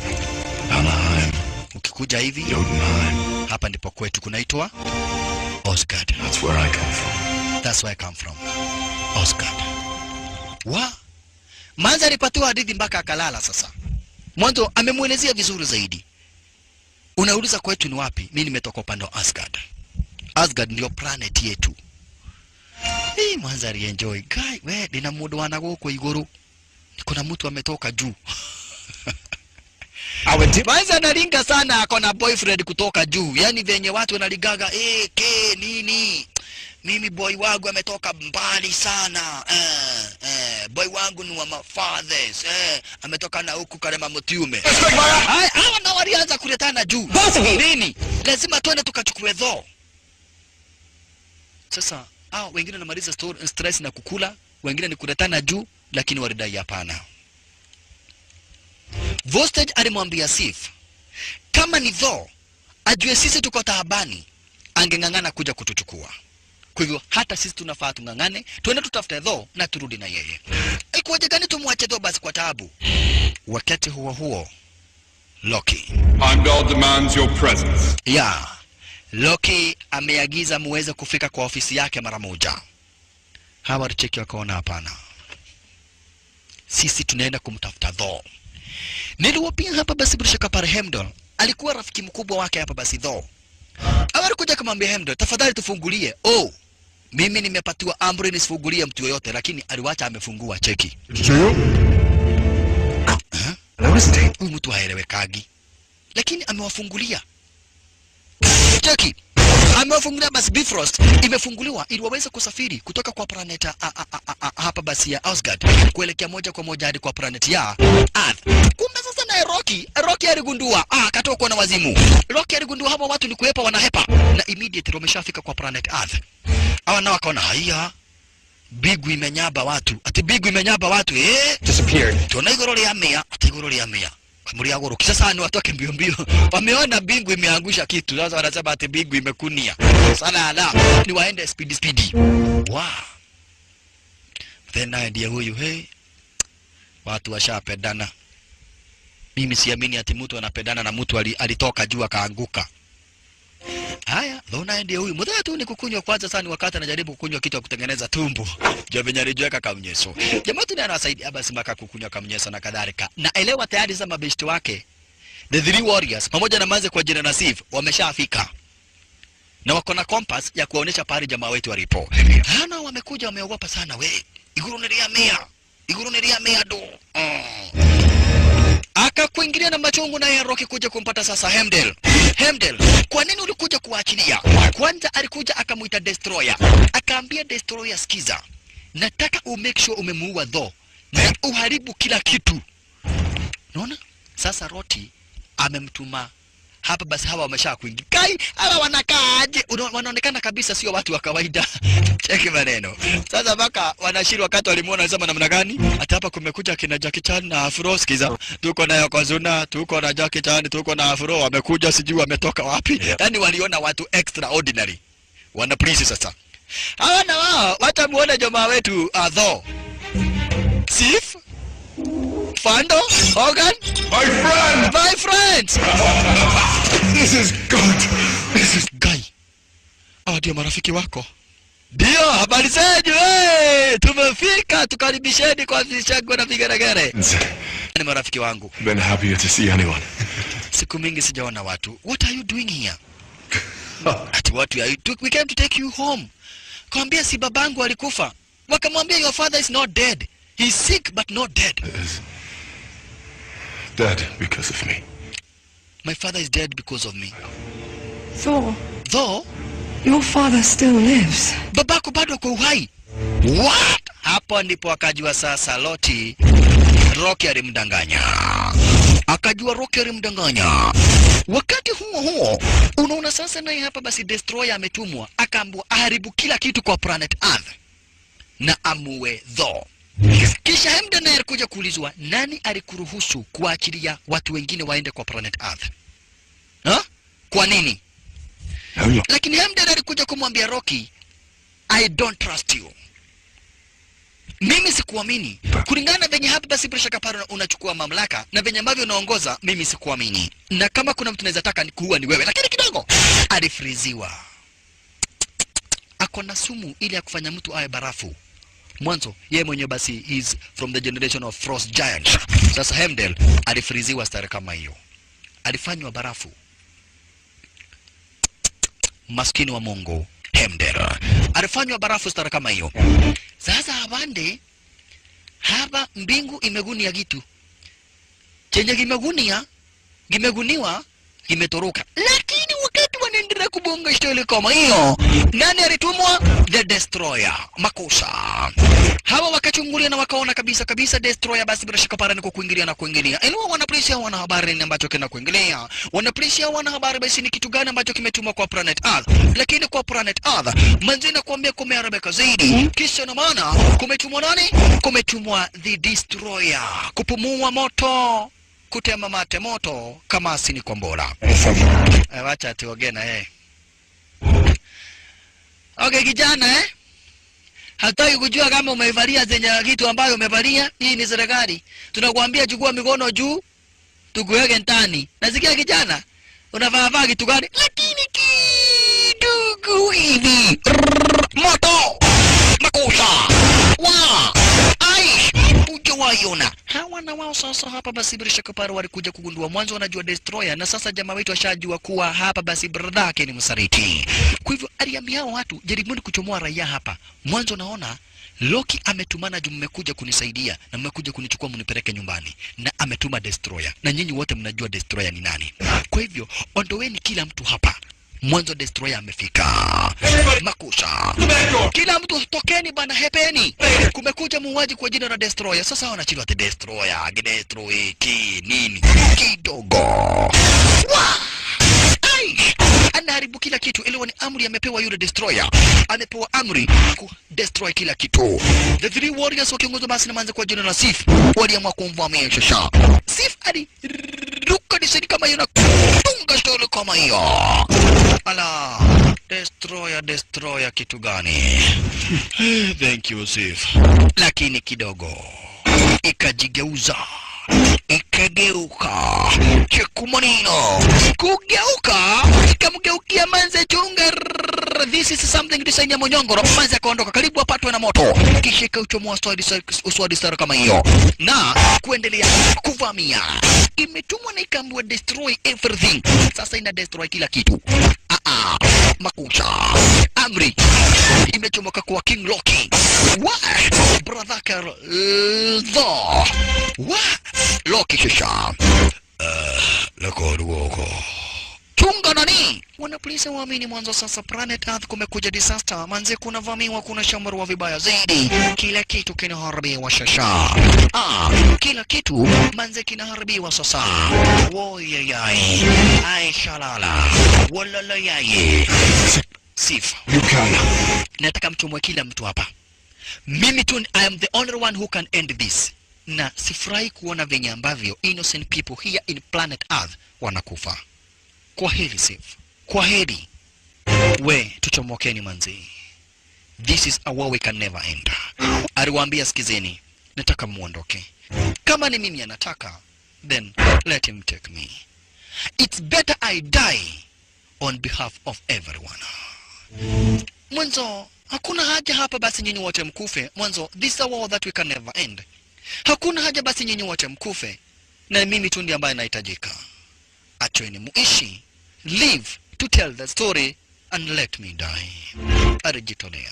Anaheim. Ukikuja hivi Jotunheim. hapa ndipo kwetu kunaitwa Osgard. That's where I come from. That's where I come from. Osgard. Manza alipatiwa hadithi mpaka akalala sasa. Mwanzo amemuelezea vizuri zaidi. Unauliza kwetu ni wapi? Mimi nimetoka upande wa Asgard. Asgard ndio planet yetu. Manza alienjoy. Guy, we nina mudu wanago kwa iguru. Kuna mtu ametoka juu. Manza analinga sana akona boyfriend kutoka juu. Yaani venye watu wanaligaga nini? Mimi boy wangu ametoka mbali sana. Boy wangu ni wa mafathers. Ametoka na huku Karema Mutiume. Hawa na walianza kuletana juu. Nini? Lazima tuende tukachukue dho. Sasa wengine wanamaliza stress na kukula, wengine ni kuletana juu, lakini walidai hapana. Vostage alimwambia Sif, kama ni dho, ajue sisi tuko taabani, angengangana kuja kutuchukua. Kwa hivyo hata sisi tunafaa tungangane, tuende tutafute dho na turudi na yeye. Ikuwaje gani tumwache dho basi kwa taabu? Wakati huo Loki. Heimdall demands your presence. Yeah. Loki ameagiza muweze kufika kwa ofisi yake mara moja. Hawa walicheki wakaona hapana. Sisi tunaenda kumtafuta Thor. Niliwapia hapa basi bila shaka pale Heimdall alikuwa rafiki mkubwa wake hapa basi Thor. Hawa walikuja kumwambia Heimdall, tafadhali tufungulie. Mimi nimepatiwa amri nisifungulie mtu yoyote, lakini aliwacha amefungua cheki. Huyu mtu haelewekagi. Lakini amewafungulia. Cheki. amefungulia basi Bifrost imefunguliwa ili waweze kusafiri kutoka kwa planet hapa basi ya Asgard kuelekea moja kwa moja hadi kwa planet ya Earth. Kumbe sasa na Rocky aligundua akatokwa na wazimu. Rocky aligundua hapo watu ni kuhepa wanahepa na immediately wameshafika kwa planet Earth. Hawa nao wakaona haya Bigu imenyaba watu. Ati Bigu imenyaba watu disappeared. Tuna igorori ya mea, ati igorori ya mea. Kamuri ya goro kisha sana watoke mbio mbio. Wameona Bigu imeangusha kitu. Sasa wanasema ati Bigu imekunia. Sana ni waende speedy. Wow. Then ndiye huyu watu washapendana. Mimi siamini ati mtu anapendana na mtu alitoka juu akaanguka. Haya, dhona ndiye huyu. Mudhaa tu ni kukunywa kwanza sana wakati anajaribu kukunywa kitu ya kutengeneza tumbo. Jovenya alijiweka kamnyeso. Jamaa tu ndiye anasaidia basi mpaka kukunywa kamnyeso na kadhalika. Na elewa tayari za mabeshte wake. The Three Warriors pamoja na manze kwa jina Nasif wameshafika. Na wako na compass ya kuonesha pale jamaa wetu walipo. Hana wamekuja wameogopa sana Iguru neria mea do. Akakuingilia na machungu na Rocky kuja kumpata sasa Hemdel. Kwa nini ulikuja kuachilia? Kwanza alikuja akamuita Destroyer. Akaambia Destroyer sikiza. Nataka make sure umemuua Thor na uharibu kila kitu. Unaona? Sasa Rocky amemtuma hapa basi hawa wamesha kuingia. Kai hawa wanakaaje? Wanaonekana kabisa sio watu wa kawaida. Cheki maneno. Sasa mpaka wanashiri wakati walimuona wanasema namna gani? Hata hapa kumekuja kina Jackie Chan na Afro sikiza. Tuko na Yokozuna, tuko na Jackie Chan, tuko na Afro wamekuja sijui wametoka wapi. Yaani waliona watu extraordinary. Wana please sasa. Hawa na wao watamuona jamaa wetu Thor. Sif Fando, Hogan, my friends. This is good. This is Guy. Ndio marafiki wako. Ndio, habari zenu tumefika tukaribisheni kwa vishago na vigeregere. Ni marafiki wangu. been happier to see anyone. Siku mingi sijaona watu. What are you doing here? Ati what are you doing? We came to take you home. Kwambia si babangu alikufa. Wakamwambia your father is not dead. He's sick but not dead. Is dead because of me. My father is dead because of me. Thor, your father still lives. Babako bado kwa uhai. What? Hapo ndipo akajua sasa Rocky alimdanganya. Wakati huo unaona sasa naye hapa basi Destroyer ametumwa akaambiwa aharibu kila kitu kwa planet Earth na amue Thor. Kisha Hemden alikuja kuulizwa nani alikuruhusu kuachilia watu wengine waende kwa planet Earth? Kwa nini? Lakini Hemden alikuja kumwambia Rocky, I don't trust you. Mimi sikuamini. Kulingana venye hapa basi bila shaka pale unachukua mamlaka na venye ambavyo unaongoza mimi sikuamini. Na kama kuna mtu anaweza taka kuua ni wewe. Lakini kidogo alifriziwa. Akona sumu ili ya kufanya mtu awe barafu. Mwanzo yeye mwenyewe basi is from the generation of frost giants. Sasa Hemdel alifriziwa stare kama hiyo. Alifanywa barafu. Maskini wa Mungu Hemdel alifanywa barafu stare kama hiyo. Sasa abande hapa mbingu imegunia gitu. Chenye kimeguniwa kimetoroka. Lakini wakati wanaendelea kubonga stori kama hiyo, nani alitumwa? The Destroyer. Makosa. Hawa wakachungulia na wakaona kabisa Destroyer basi bila shaka para ni kuingilia. Eneo wanapressure wanahabari ni ambacho kina kuingilia. Wanapressure wanahabari basi ni kitu gani ambacho kimetumwa kwa planet Earth. Lakini kwa planet Earth manzina kuambia kumeharibika zaidi. Kisha na maana kumetumwa nani? Kumetumwa the Destroyer. Kupumua moto. Kutema mate moto kama asini kombora. Wacha tuongee na yeye. Okay kijana hataki kujua kama umevalia zenye kitu ambayo umevalia. Hii ni serikali. Tunakuambia chukua mikono juu tukuweke ndani. Nasikia kijana unavaa kitu gani? Lakini kidogo hivi. Moto. Makosa. Waiona. Hawa na wao sasa hapa basi bila shaka pale walikuja kugundua mwanzo wanajua Destroyer na sasa jamaa wetu ashajua kuwa hapa basi bradake ni msaliti. Kwa hivyo aliambia watu jaribuni kuchomoa raia hapa. Mwanzo naona Loki ametumana juu mmekuja kunisaidia na mmekuja kunichukua mnipeleke nyumbani na ametuma Destroyer. Na nyinyi wote mnajua Destroyer ni nani. Kwa hivyo ondoweni kila mtu hapa. mwanzo destroyer amefika. Makusha, kila mtu tokeni bana, hepeni, kumekuja muuaji kwa jina la destroyer. Sasa wanachiliwa the destroyer, destroy nini kidogo. Anaharibu kila kitu. Ile ni amri amepewa yule destroyer. Amepewa amri ku destroy kila kitu. The three warriors wakiongozwa basi na manze kwa jina la Sif waliamua kumvamia Shasha. Sif ali ruka diseni kama hiyo na kutunga shole kama hiyo. Ala, destroyer kitu gani? Thank you Sif. Lakini kidogo ikajigeuza, ikageuka chekumanino, kugeuka ikamgeukia manze chunga. This is something design ya monyongoro. Manze akaondoka karibu apatwe na moto, kisha ikauchomoa uswadi sara kama hiyo na kuendelea kuvamia. Imetumwa na ikaambiwa destroy everything. Sasa ina destroy kila kitu. Makusha, amri imechomoka kwa King Loki. Brother Tho. Loki Shasha. Loko. Chunga nani? Wana polisi waamini mwanzo sasa planet Earth kumekuja disaster. Manze kuna vamiwa, kuna shambuliwa vibaya zaidi. Kila kitu kinaharibiwa Shasha. Kila kitu manze kinaharibiwa sasa. Woyeyai. Aishalala. Walalayai. Sif. Nataka mchomwe kila mtu hapa. Mimi tu, I am the only one who can end this. Na sifurahi kuona venye ambavyo innocent people here in planet Earth wanakufa. Kwa heri Sif. Kwa heri. We, tuchomokeni manzi. This is a war we can never end. Aliwaambia sikizeni, nataka muondoke. Kama ni mimi anataka, then let him take me. It's better I die on behalf of everyone. Mwanzo, hakuna haja hapa basi nyinyi wote mkufe. Mwanzo, this is a war that we can never end. Hakuna haja basi nyinyi wote mkufe. Na mimi tu ndiye ambaye nahitajika. Achweni muishi. Live to tell the story and let me die. Arijitolea.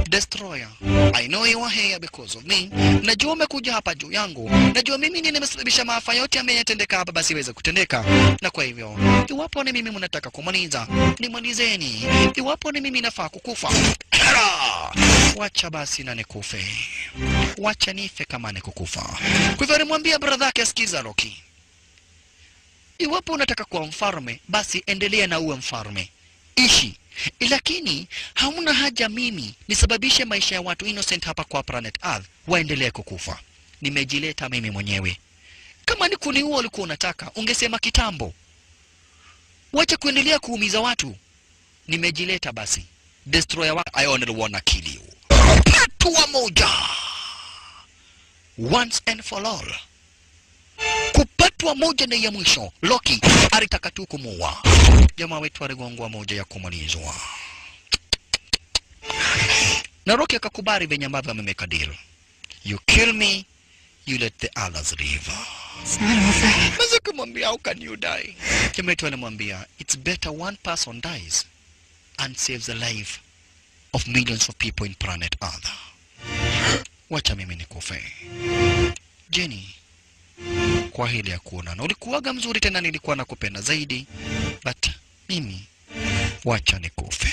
Destroyer, I know you are here because of me. Najua umekuja hapa juu yangu. Najua mimi ndiye nimesababisha maafa yote yameyatendeka hapa basi iweze kutendeka. Na kwa hivyo, iwapo ni mimi mnataka kumaliza, nimalizeni. Iwapo ni mimi nafaa kukufa, wacha basi na nikufe. Wacha nife kama nikukufa. Kwa hivyo nimwambia brother yake, sikiza Loki. Iwapo unataka kuwa mfalme, basi endelea na uwe mfalme. Ishi. Lakini hamuna haja mimi nisababishe maisha ya watu innocent hapa kwa planet Earth waendelee kukufa. Nimejileta mimi mwenyewe. Kama ni kuniua ulikuwa unataka, ungesema kitambo. Wacha kuendelea kuumiza watu. Nimejileta basi. Destroyer, I only wanna kill you. Hatua moja. Once and for all. Kupatwa moja na ya mwisho. Loki alitaka tu kumuua. Jamaa wetu aligongwa moja ya kumalizwa. Na Loki akakubali venye ambavyo amemeka deal. You kill me, you let the others live. It's not over. Maza kumwambia, how can you die? Jamaa wetu alimwambia, it's better one person dies and saves the life of millions of people in planet Earth. Wacha mimi nikufe. Jenny, kwa hili ya kuonana. Ulikuwaga mzuri tena nilikuwa nakupenda zaidi. But mimi, wacha nikufe.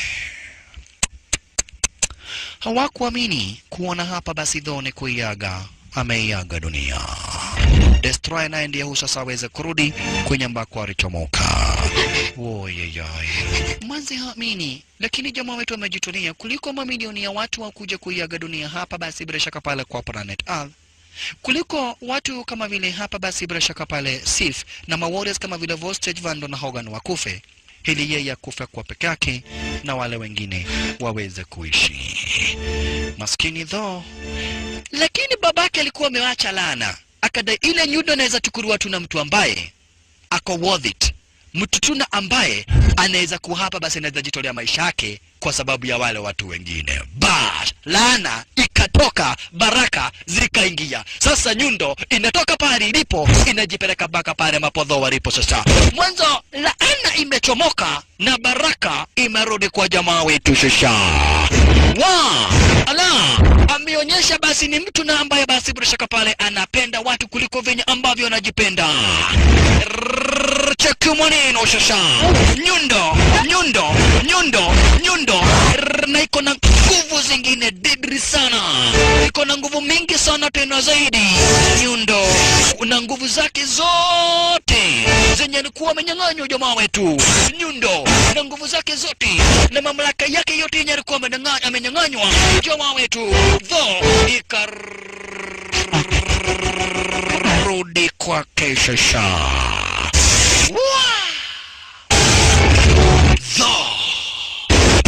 Hawakuamini kuona hapa basi Tho ni kuiaga. Ameiaga dunia. Destroyer naye ndiye sasa aweze kurudi kwenye ambako alichomoka. Woyeyai. Manzi haamini, lakini jamaa wetu amejitolea kuliko mamilioni ya watu wa kuja kuiaga dunia hapa basi bila shaka pale kwa planet Earth. Kuliko watu kama vile hapa basi bila shaka pale Sif na warriors kama vile Vostage, Vando na Hogan wakufe, ili yeye akufe kwa peke yake na wale wengine waweze kuishi. Maskini Tho. Lakini babake alikuwa amewacha laana. Akadai ile nyundo naweza chukua tu na mtu ambaye ako worth it. Mtu tuna ambaye anaweza kuhapa basi anaweza jitolea maisha yake kwa sababu ya wale watu wengine. Bash, laana ikatoka, baraka zikaingia. Sasa nyundo inatoka pale ilipo, inajipeleka baka pale mapodho walipo sasa. Mwanzo laana imechomoka na baraka imerudi kwa jamaa wetu sasa. Ala, akionyesha basi ni mtu na ambaye basi bila shaka pale anapenda watu kuliko venye ambavyo anajipenda. Cheki maneno sasa. Nyundo na iko na nguvu zingine deadly sana, iko na nguvu mingi sana tena zaidi. Nyundo una nguvu zake zote zenye alikuwa amenyang'anywa jamaa wetu. Nyundo na nguvu zake zote na mamlaka yake yote yenye alikuwa amenyang'anywa jamaa wetu, ikarudi kwake sasa.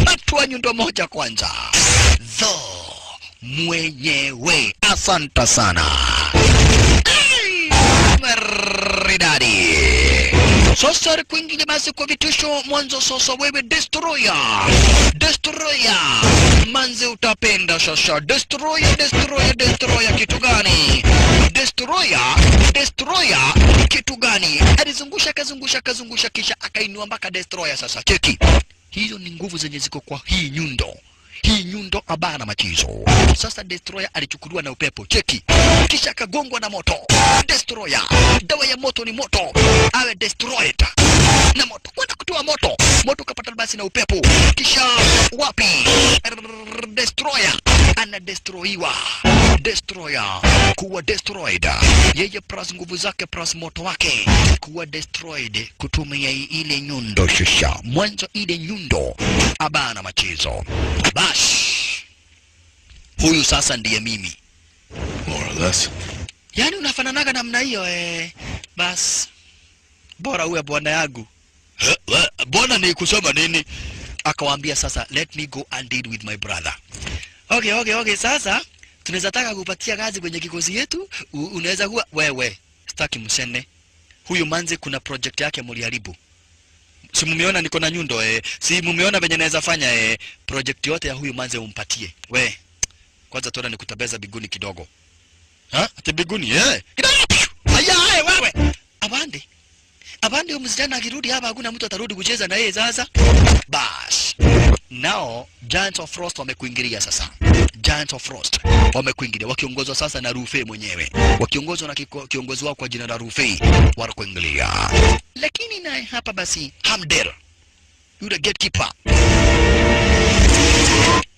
Patwa nyundo moja kwanza. Mwenyewe. Asante sana. Maridadi. Sasa kwingine basi kwa vitisho mwanzo sasa wewe Destroyer. Manze utapenda sasa. Destroyer kitu gani? Destroyer kitu gani? Alizungusha kisha akainua mpaka Destroyer sasa. Cheki. Hizo ni nguvu zenye ziko kwa hii nyundo. Abana machizo. Sasa Destroyer alichukuliwa na upepo. Cheki. Kisha akagongwa na moto. Destroyer. Dawa ya moto ni moto. Awe destroyed na moto. Kwenda kutoa moto. Moto kapata basi na upepo. Kisha wapi? Destroyer anadestroyiwa. Destroyer kuwa destroyed. Yeye plus nguvu zake plus moto wake kuwa destroyed kutumia ile nyundo shisha. Mwanzo ile nyundo abana machizo. Bash. Huyu sasa ndiye mimi. More or less. Yani unafananaga namna hiyo bas. Bora uwe bwana yangu. Bwana ni kusema nini? Akawaambia sasa let me go and deal with my brother. Okay, sasa tunaweza taka kupatia kazi kwenye kikosi yetu. Unaweza kuwa wewe. Sitaki msene. Huyu manze kuna project yake mliharibu. Si mumeona niko na nyundo si mumeona venye naweza fanya project yote ya huyu manze umpatie. We. Kwanza tuona nikutabeza biguni kidogo. Ati biguni Aya wewe. Abande msijana akirudi hapa hakuna mtu atarudi kucheza na yeye sasa. Bash. Now Giants of Frost wamekuingilia sasa. Wakiongozwa sasa na Rufei mwenyewe. Wakiongozwa na kiongozi wao kwa jina la Rufei wanakuingilia. Lakini naye hapa basi Hamder, yule gatekeeper,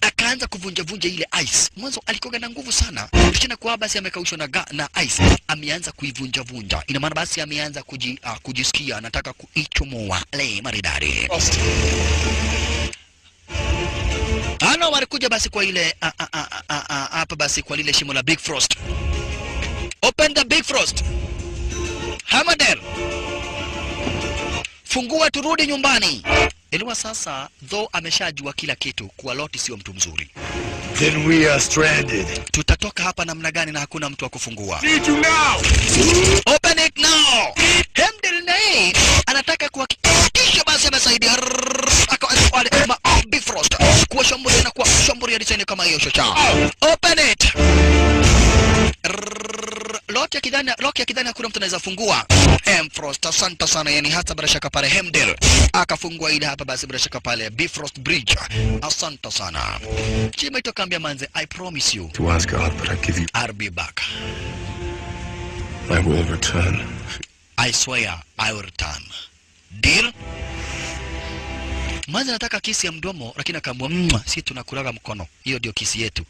akaanza kuvunja ile ice. Mwanzo alikuwa na nguvu sana. Kisha kwa basi amekaushwa na ice. Ameanza kuivunja. Ina maana basi ameanza kujisikia anataka kuichomoa le maridari. Walikuja basi kwa ile hapa basi kwa lile shimo la Big Frost. Open the Big Frost. Hamder. Fungua turudi nyumbani. Eliwa sasa though ameshajua kila kitu kwa Loti sio mtu mzuri. Then we are stranded. Tutatoka hapa namna gani na hakuna mtu wa kufungua? Need you now. Open it now. Hamder naye anataka kuhakikisha basi amesaidia Big Frost kwa shambulia na kwa shambulia design kama hiyo shosha. Open it. Loki akidhani hakuna mtu anaweza fungua. Frost asante sana, yani hata bila shaka pale Hamder akafungua ile hapa basi bila shaka pale Bifrost Bridge. Asante sana. Chima itokaambia manze, I promise you to ask God, but I give you I'll be back. I will return. I swear I will return. Deal? Manze nataka kisi ya mdomo lakini akaamua si tunakulaga mkono. Hiyo ndio kisi yetu.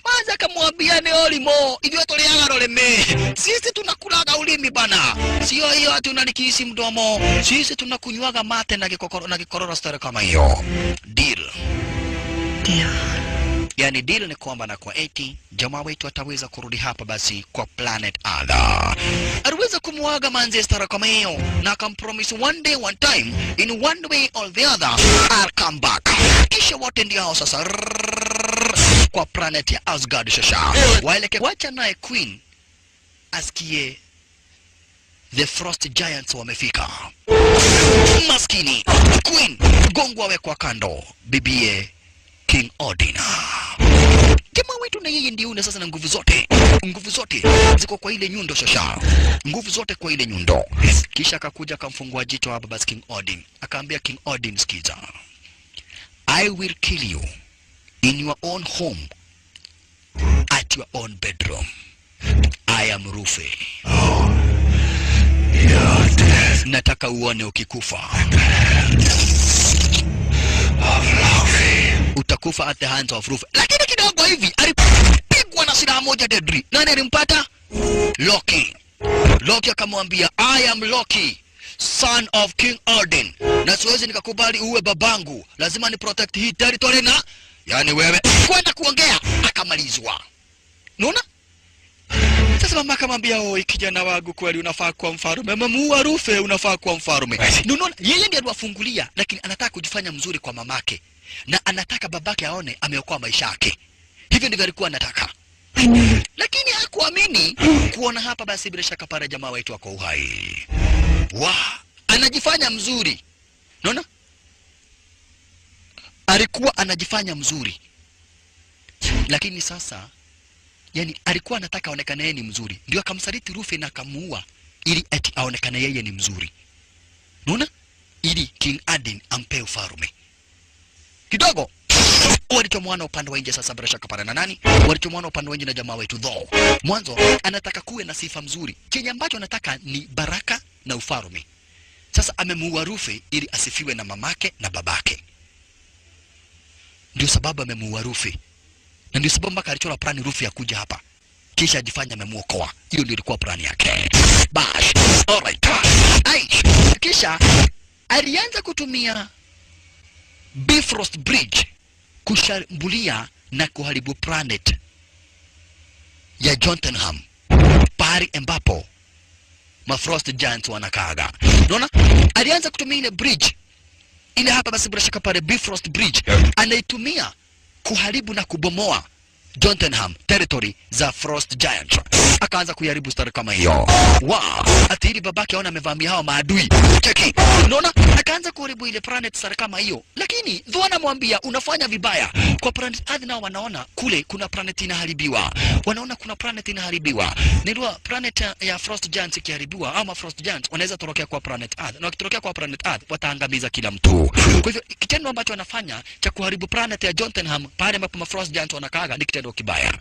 Manze akamwambia ni olimo, hivyo tuliaga roleme. Sisi tunakulaga ulimi bana. Sio hiyo ati unanikisi mdomo. Sisi tunakunywaga mate na kikorora stare kama hiyo. Deal. Yani deal ni kwamba na kwa 80 jamaa wetu ataweza kurudi hapa basi kwa planet Earth. Aliweza kumuaga manze stara kama hiyo na akampromise one day one time in one way or the other I'll come back. Kisha wote ndio hao sasa kwa planet ya Asgard shasha. Waeleke wacha naye Queen asikie the Frost Giants wamefika. Maskini Queen gongo awe kwa kando bibie King Odin. Jamaa wetu na yeye ndiye sasa na nguvu zote ziko kwa ile nyundo shasha. Nguvu zote kwa ile nyundo. Kisha akakuja akamfungua jicho hapa basi King Odin. Akaambia King Odin, sikiza. I will kill you in your own home your own bedroom. I am Rufe. You're dead. Nataka uone ukikufa. Utakufa at the hands of Rufe. Lakini kidogo hivi alipigwa na silaha moja deadly. Nani alimpata? Loki. Loki akamwambia, I am Loki, son of King Odin. Na siwezi nikakubali uwe babangu. Lazima ni protect hii territory na yani wewe kwenda kuongea akamalizwa. Unaona? Sasa mama akamwambia, "Oh, kijana wangu kweli unafaa kuwa mfalme. Mama Rufe unafaa kuwa mfalme." Unaona? Yeye ndiye aliwafungulia, lakini anataka kujifanya mzuri kwa mamake. Na anataka babake aone ameokoa maisha yake. Hivyo ndivyo alikuwa anataka. Lakini hakuamini kuona hapa basi bila shaka pale jamaa wetu wako uhai. Anajifanya mzuri. Unaona? Alikuwa anajifanya mzuri. Lakini sasa yani alikuwa anataka aonekane yeye ni mzuri. Ndio akamsaliti Rufe na akamuua ili eti aonekane yeye ni mzuri. Unaona? Ili King Odin ampe ufalme. Kidogo walichomwana upande wa nje sasa bila shaka pale na nani? Walichomwana upande wa nje na jamaa wetu Thor. Mwanzo anataka kuwe na sifa mzuri. Chenye ambacho anataka ni baraka na ufalme. Sasa amemuua Rufe ili asifiwe na mamake na babake. Ndio sababu amemuua Rufe. Na ndio sababu mpaka alichora plani Rufe ya kuja hapa. Kisha ajifanya amemuokoa. Hiyo ndio ilikuwa plani yake. Bash. Alright. Aish. Kisha alianza kutumia Bifrost Bridge kushambulia na kuharibu planet ya Jotunheim, pahali ambapo Frost Giants wanakaaga. Unaona? Alianza kutumia ile bridge ile hapa basi bila shaka pale Bifrost Bridge anaitumia kuharibu na kubomoa Jotunheim territory za Frost Giants. Akaanza kuharibu star kama hiyo. Ati ili babake aona amevamia hao maadui. Cheki. Unaona? Akaanza kuharibu ile planet star kama hiyo. Lakini Thor anamwambia unafanya vibaya. Kwa planet Earth nao wanaona kule kuna planet inaharibiwa. Wanaona kuna planet inaharibiwa. Ndio planet ya Frost Giants ikiharibiwa ama Frost Giants wanaweza torokea kwa planet Earth. Na wakitorokea kwa planet Earth wataangamiza kila mtu. Kwa hivyo kitendo ambacho wanafanya cha kuharibu planet ya Jotunheim pale ambapo Frost Giants wanakaaga ni kitendo kibaya.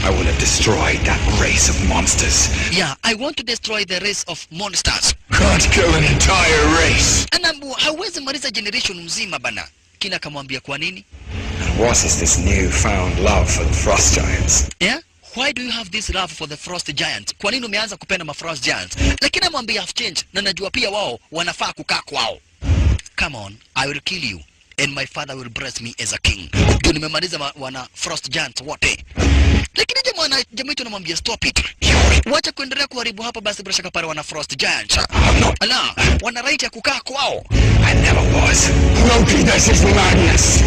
I want to destroy that race of monsters. Yeah, I want to destroy the race of monsters. Can't kill an entire race. Anambu, hawezi maliza generation mzima bana. Kina kamwambia kwa nini? And what is this newfound love for the Frost Giants? Yeah? Why do you have this love for the Frost Giants? Kwa nini umeanza kupenda Frost Giants? Lakini amwambia have changed na najua pia wao wanafaa kukaa kwao. Come on, I will kill you and my father will bless me as a king. Ndio nimemaliza wana Frost Giants wote. Lakini jamaa yetu anamwambia stop it. Wacha kuendelea kuharibu hapa basi bila shaka pale wana Frost Giants. Ala, wana right ya kukaa kwao. I never was. Loki, this is madness.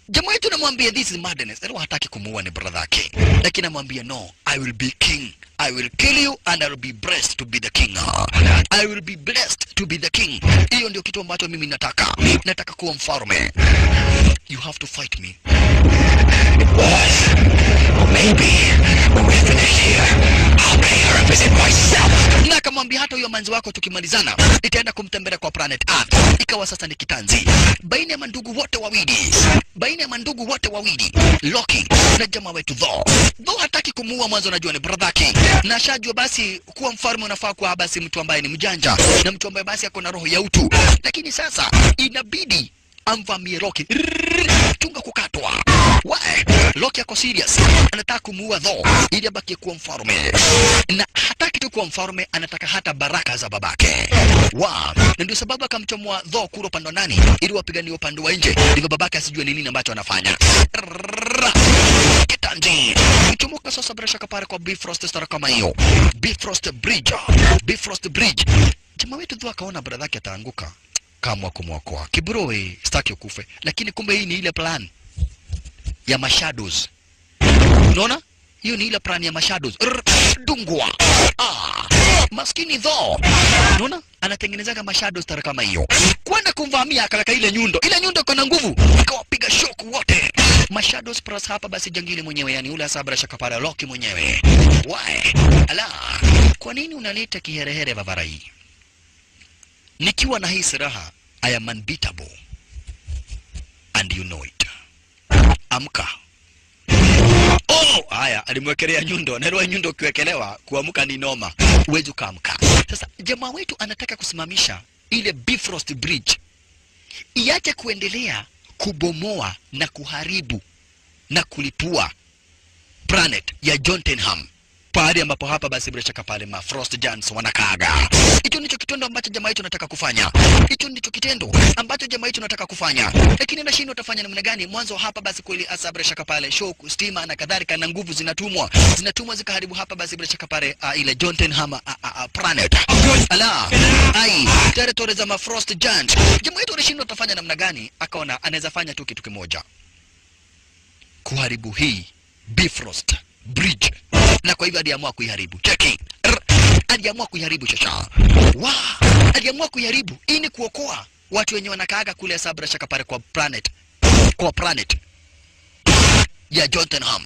Jamaa yetu anamwambia this is madness. Ndio hataki kumuua ni brother yake. Lakini anamwambia no, I will be king. I will kill you and I will be blessed to be the king. I will be blessed to be the king. Hiyo ndio kitu ambacho mimi nataka. Nataka kuwa mfalme. You have to fight me. It was. Or maybe when we finish here, I'll pay her a visit myself. Na akamwambia hata huyo manzi wako tukimalizana itaenda kumtembelea kwa planet Earth. Ikawa sasa ni kitanzi baina ya mandugu wote wawili, Loki na jamaa wetu Thor. Thor hataki kumuua mwanzo, anajua ni brother yake. Na shajua basi kuwa mfalme unafaa kuwa basi mtu ambaye ni mjanja na mtu ambaye basi ako na roho ya utu. Lakini sasa inabidi amvamie Loki. Tunga kukatwa. Loki ako serious. Anataka kumuua Thor ili abaki kuwa mfalme. Na hataki tu kuwa mfalme, anataka hata baraka za babake. Na ndio sababu akamchomoa Thor kule upande wa ndani ili wapiganie upande wa nje. Ndivyo babake asijue ni nini ambacho anafanya. Kitanzi. Mchomoka sasa bila shaka pale kwa Bifrost star kama hiyo. Bifrost Bridge. Jamaa wetu Thor akaona brother yake ataanguka. Kama kumwokoa. Kibroe sitaki ukufe. Lakini kumbe hii ni ile plan ya mashadows. Unaona? Hiyo ni ile plan ya mashadows. Dungwa. Maskini Thor. Unaona? Anatengenezaga mashadows tara kama hiyo. Kwenda kumvamia akaweka ile nyundo. Ile nyundo iko na nguvu. Akawapiga shock wote. Mashadows plus hapa basi jangili mwenyewe, yani ule Sabra Shakapara Loki mwenyewe. Ala. Kwa nini unaleta kiherehere Bavarai? Nikiwa na hii silaha, I am unbeatable. And you know it. Amka. Haya, alimwekelea nyundo, na ile nyundo ukiwekelewa kuamka ni noma. Uweze kuamka. Sasa jamaa wetu anataka kusimamisha ile Bifrost Bridge. Iache kuendelea kubomoa na kuharibu na kulipua planet ya Jotunheim. Pahali ambapo hapa basi bila shaka pale ma Frost Giants wanakaaga. Hicho ndicho kitendo ambacho jamaa yetu anataka kufanya. Hicho ndicho kitendo ambacho jamaa yetu anataka kufanya. Lakini nashindwa utafanya namna gani? Mwanzo hapa basi kweli asa bila shaka pale shock, stima na kadhalika na nguvu zinatumwa zikaharibu hapa basi bila shaka pale ile Jotunheim planet. Ala, ai, territory za ma Frost Giants. Jamaa yetu anashindwa utafanya namna gani? Akaona anaweza fanya tu kitu kimoja. Kuharibu hii Bifrost Bridge. Na kwa hivyo aliamua kuiharibu. Cheki. Aliamua kuiharibu shasha. Aliamua kuiharibu ili kuokoa watu wenye wanakaaga kule sabra shaka pale kwa planet ya Jotunheim.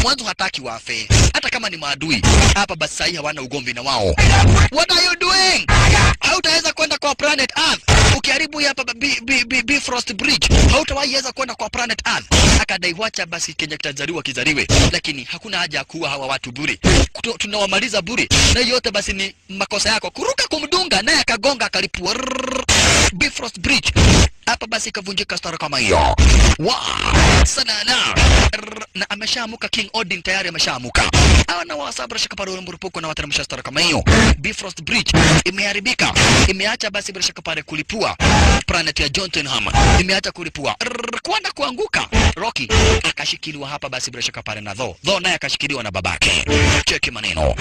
Mwanzo hataki wafe. Hata kama ni maadui. Hapa basi sahi hawana ugomvi na wao. What are you doing? Hautaweza kwenda kwa planet Earth. Ukiharibu hapa Bifrost Bridge, hautaweza kwenda kwa planet Earth. Akadai wacha basi Kenya kitazaliwa kizaliwe. Lakini hakuna haja ya kuua hawa watu bure. Tunawamaliza bure. Na yote basi ni makosa yako. Kuruka kumdunga naye akagonga akalipua Bifrost Bridge. Hapa basi kavunjika stara kama hiyo. Sana na ameshaamuka King Odin tayari ameshaamuka. Hawa na wasabra shaka pale mrupuko na wateremsha stara kama hiyo. Bifrost Bridge imeharibika. Imeacha basi bila shaka pale kulipua planet ya Jotunheim. Imeacha kulipua. Kwenda kuanguka. Rocky akashikiliwa hapa basi bila shaka pale na Thor naye akashikiliwa na babake. Cheki maneno.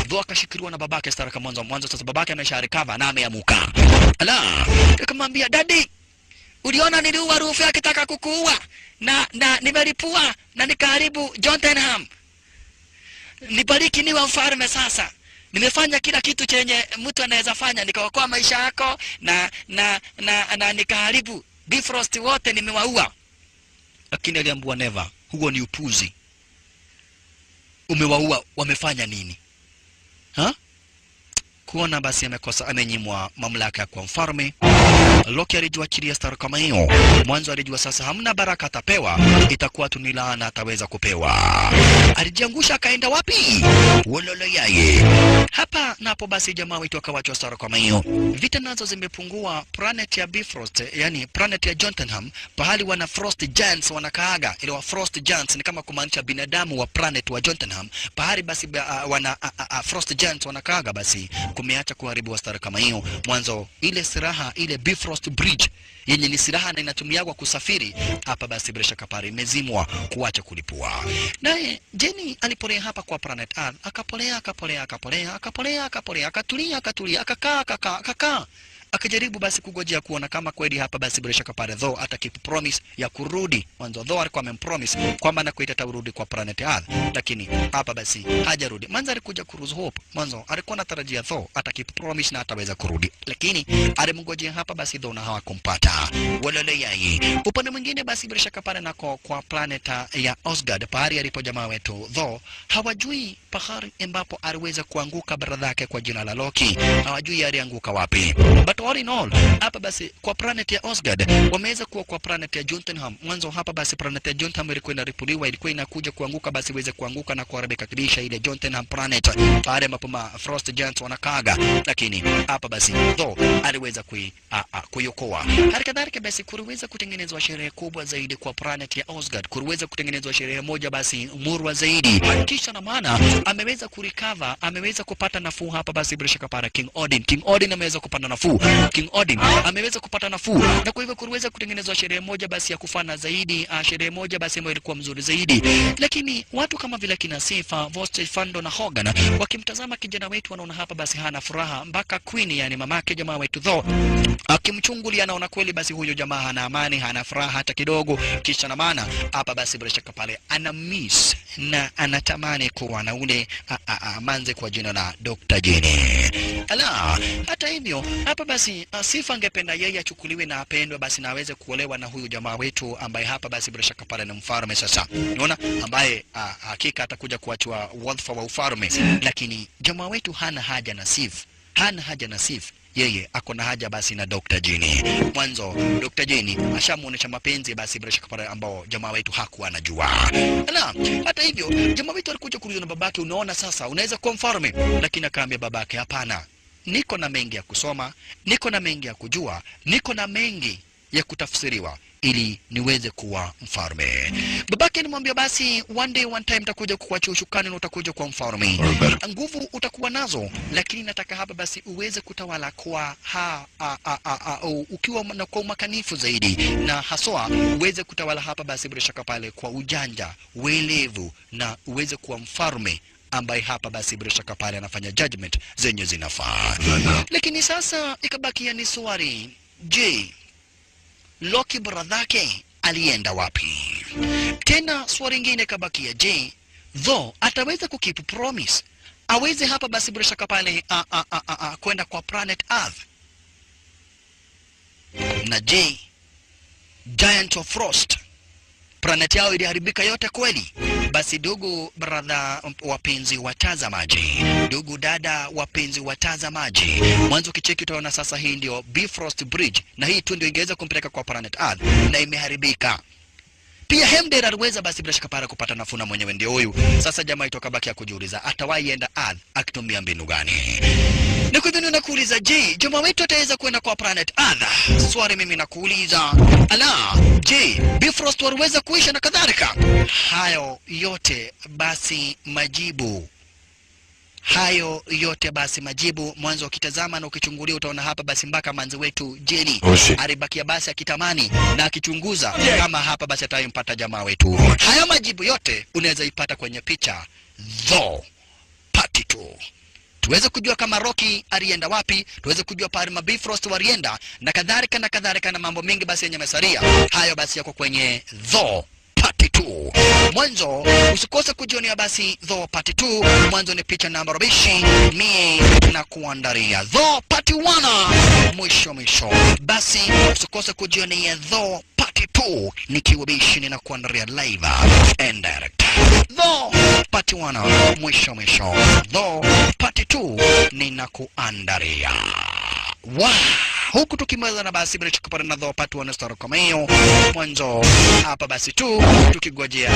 Thor akashikiliwa na babake stara kama mwanzo sasa babake amesharecover na ameamuka. Ala, akamwambia daddy, uliona niliua Rufi akitaka kukuua na nimelipua na nikaharibu Jotunheim. Nibariki niwe mfalme sasa. Nimefanya kila kitu chenye mtu anaweza fanya, nikaokoa maisha yako na nikaharibu Bifrost wote nimewaua. Lakini aliambiwa never. Huo ni upuzi. Umewaua, wamefanya nini? Kuona basi amekosa, amenyimwa mamlaka kwa mfalme. Loki alijua chini ya star kama hiyo. Mwanzo alijua sasa hamna baraka atapewa, itakuwa tu ni laana ataweza kupewa. Alijiangusha akaenda wapi? Wololo yaye. Hapa napo basi jamaa wetu akawachwa star kama hiyo. Vita nazo zimepungua. Planet ya Bifrost, yani planet ya Jotunheim, pahali wana Frost Giants wanakaaga. Ile wa Frost Giants ni kama kumaanisha binadamu wa planet wa Jotunheim. Pahali basi wana Frost Giants wanakaaga basi kumeacha kuharibu wastara kama hiyo. Mwanzo ile silaha ile Bifrost Bridge yenye ni silaha na inatumiwa kusafiri hapa basi bila shaka pale imezimwa kuacha kulipua. Naye Jenny alipolea hapa kwa planet Earth, akapolea akatulia akakaa akajaribu basi kugojea kuona kama kweli hapa basi bila shaka pale Thor atakeep promise ya kurudi. Mwanzo Thor alikuwa amempromise kwamba anakuita tarudi kwa planet Earth, lakini hapa basi hajarudi. Mwanzo alikuja kuruhusu hope. Mwanzo alikuwa anatarajia Thor atakeep promise na ataweza kurudi, lakini alimngojea hapa basi Thor na hawakumpata. Walale yai. Upande mwingine basi bila shaka pale nako kwa planet ya Asgard, pahali alipo jamaa wetu Thor, hawajui pahali ambapo aliweza kuanguka brother yake kwa jina la Loki. Hawajui alianguka wapi. But all in all, hapa basi kwa planet ya Asgard wameweza kuwa kwa planet ya Jotunheim. Mwanzo hapa basi planet ya Jotunheim ilikuwa inaripuliwa, ilikuwa inakuja kuanguka basi iweze kuanguka na kuharibika kabisa ile Jotunheim planet pale ambapo ma Frost Giants wanakaaga. Lakini hapa basi Thor aliweza kuiokoa. Halikadhalika basi kuliweza kutengenezwa sherehe kubwa zaidi kwa planet ya Asgard. Kuliweza kutengenezwa sherehe moja basi murwa zaidi. Kisha na maana ameweza kurecover, ameweza kupata nafuu hapa basi bila shaka para King Odin ameweza kupata nafuu. King Odin ameweza kupata nafuu, na kwa hivyo kuliweza kutengenezwa sherehe moja basi ya kufana zaidi, sherehe moja basi ambayo ilikuwa mzuri zaidi. Lakini watu kama vile kina Sifa, Voste, Fando na Hogan wakimtazama kijana wetu wanaona hapa basi hana furaha, mpaka Queen yani mamake jamaa wetu Thor akimchungulia anaona kweli basi huyo jamaa hana amani, hana furaha hata kidogo. Kisha na maana hapa basi bila shaka pale ana miss na anatamani kuwa na ule manze kwa jina la Dr. Jenny. Ala, hata hivyo hapa basi Sifa angependa yeye achukuliwe na apendwe basi na aweze kuolewa na huyu jamaa wetu ambaye hapa basi bila shaka pale ni mfalme sasa. Unaona, ambaye hakika atakuja kuachwa wadhifa wa ufalme. Lakini jamaa wetu hana haja na Sif. yeye ako na haja basi na Dr. Jini. Mwanzo Dr. Jini ashamuonesha mapenzi basi bila shaka pale ambao jamaa wetu hakuwa anajua. Na hata hivyo jamaa wetu alikuja kuuliza na babake, unaona sasa unaweza kuwa mfalme? Lakini akaambia babake, hapana, niko na mengi ya kusoma, niko na mengi ya kujua, niko na mengi ya kutafsiriwa ili niweze kuwa mfalme. Babake alimwambia basi one day one time utakuja kukuachia ushukani na utakuja kuwa mfalme. Nguvu utakuwa nazo, lakini nataka hapa basi uweze kutawala kwa ukiwa na kwa umakanifu zaidi, na haswa uweze kutawala hapa basi bila shaka pale kwa ujanja, uelevu, na uweze kuwa mfalme ambaye hapa basi bila shaka pale anafanya judgment zenye zinafaa. Lakini sasa ikabakia ni swali, je, Loki bradhake alienda wapi? Tena swali lingine kabakia, je, Thor ataweza kukeep promise? Aweze hapa basi bila shaka pale kwenda kwa planet Earth? Na je, Giant of Frost planet yao iliharibika yote kweli? Basi ndugu brother wapenzi watazamaji, ndugu dada wapenzi watazamaji, mwanzo kicheki utaona sasa hii ndio Bifrost Bridge, na hii tu ndio ingeweza kumpeleka kwa planet Earth na imeharibika. Pia Hemder aliweza basi bila shaka para kupata nafuu na mwenyewe ndio huyu. Sasa jamaa itoka baki ya kujiuliza atawahi enda Earth akitumia mbinu gani? Na kwa hivyo nakuuliza, je, jamaa wetu ataweza kwenda kwa planet Earth? Swali mimi nakuuliza. Ala, je, Bifrost waliweza kuisha na kadhalika? Hayo yote basi majibu. Hayo yote basi majibu mwanzo ukitazama na ukichungulia utaona hapa basi mpaka manzi wetu Jenny alibakia basi akitamani na akichunguza kama hapa basi atayimpata jamaa wetu. Haya majibu yote unaweza ipata kwenye picha Thor Part 2. Tuweze kujua kama Rocky alienda wapi, tuweze kujua pale Bifrost walienda na kadhalika na mambo mengi basi yenye mesaria. Hayo basi yako kwenye Thor Part 2. Mwanzo usikose kujionea basi Thor Part 2. Mwanzo ni picha namba 20 mie na kuandaria Thor Part 1 mwisho. Basi usikose kujionea Thor Part 2 nikiwa bishi na kuandaria live and direct. Thor Part 1 mwisho. Thor Part 2 ninakuandaria. Wow! Huku tukimaliza na basi bila chukupata na Thor Part 1 story kama hiyo. Mwanzo hapa basi tu tukigojea